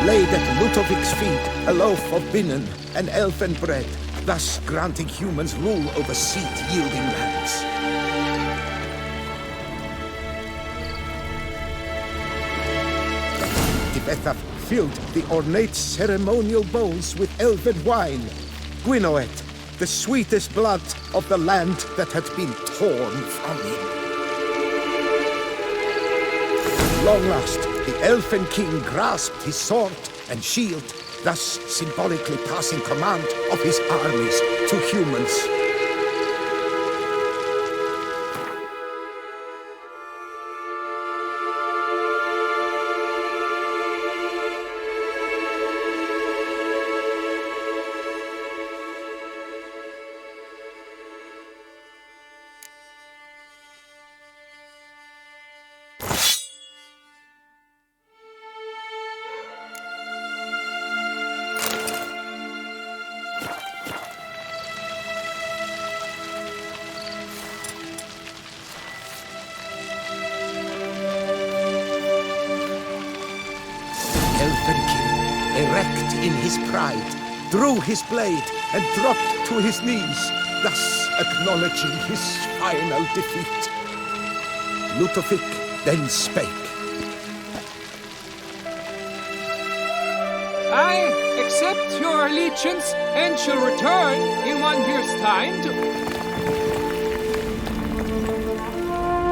Laid at Ludovic's feet a loaf of binnen and elfin bread, thus granting humans rule over seed-yielding lands. Divethef filled the ornate ceremonial bowls with elven wine, Gwinoet, the sweetest blood of the land that had been torn from him. At long last, the Elfin King grasped his sword and shield, thus symbolically passing command of his armies to humans. Erect in his pride, drew his blade and dropped to his knees, thus acknowledging his final defeat. Ludovic then spake. I accept your allegiance and shall return in 1 year's time to...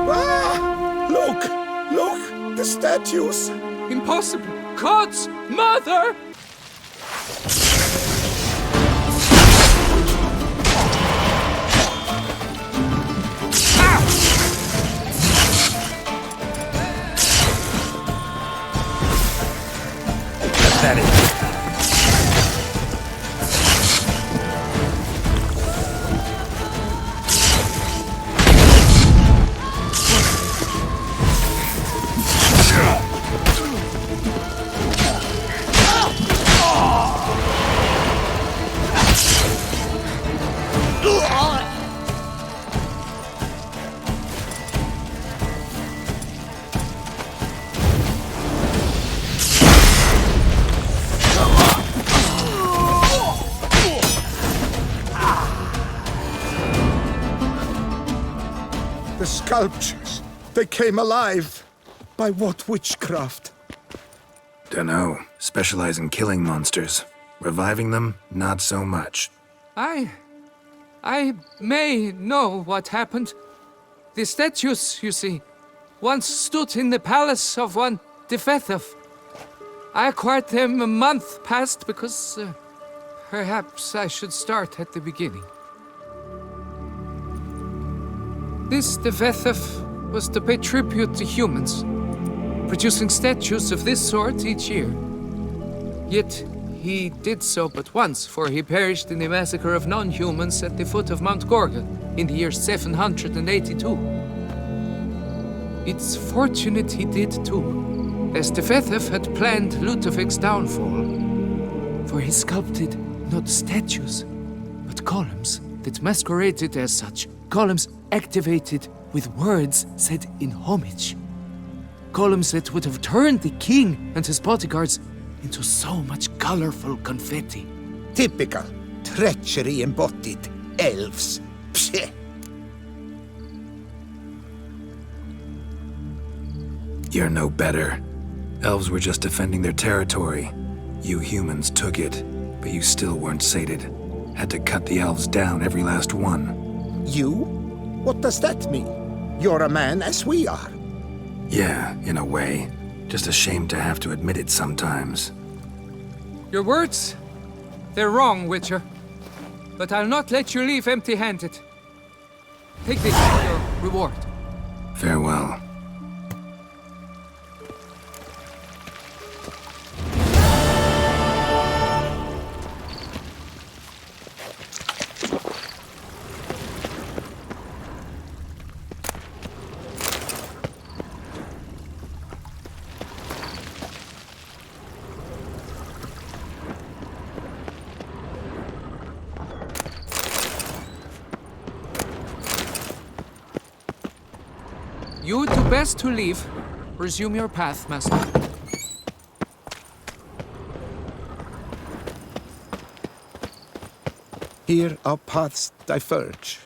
Ah! Look! The statues! Impossible! God's mother! Pathetic. The sculptures, they came alive. By what witchcraft? Dunno. Specialize in killing monsters. Reviving them, not so much. I may know what happened. The statues, you see, once stood in the palace of one Divethef. I acquired them a month past because perhaps I should start at the beginning. This Divethef was to pay tribute to humans, producing statues of this sort each year. Yet he did so but once, for he perished in the massacre of non-humans at the foot of Mount Gorgon in the year 782. It's fortunate he did too, as Tefethef had planned Ludovic's downfall. For he sculpted not statues, but columns that masqueraded as such. Columns activated with words said in homage. Columns that would have turned the king and his bodyguards into so much colorful confetti. Typical. Treachery embodied. Elves. Psheh. You're no better. Elves were just defending their territory. You humans took it, but you still weren't sated. Had to cut the elves down, every last one. You? What does that mean? You're a man as we are. Yeah, in a way. Just ashamed to have to admit it sometimes. Your words? They're wrong, Witcher. But I'll not let you leave empty-handed. Take this as your reward. Farewell. You do best to leave. Resume your path, master. Here our paths diverge.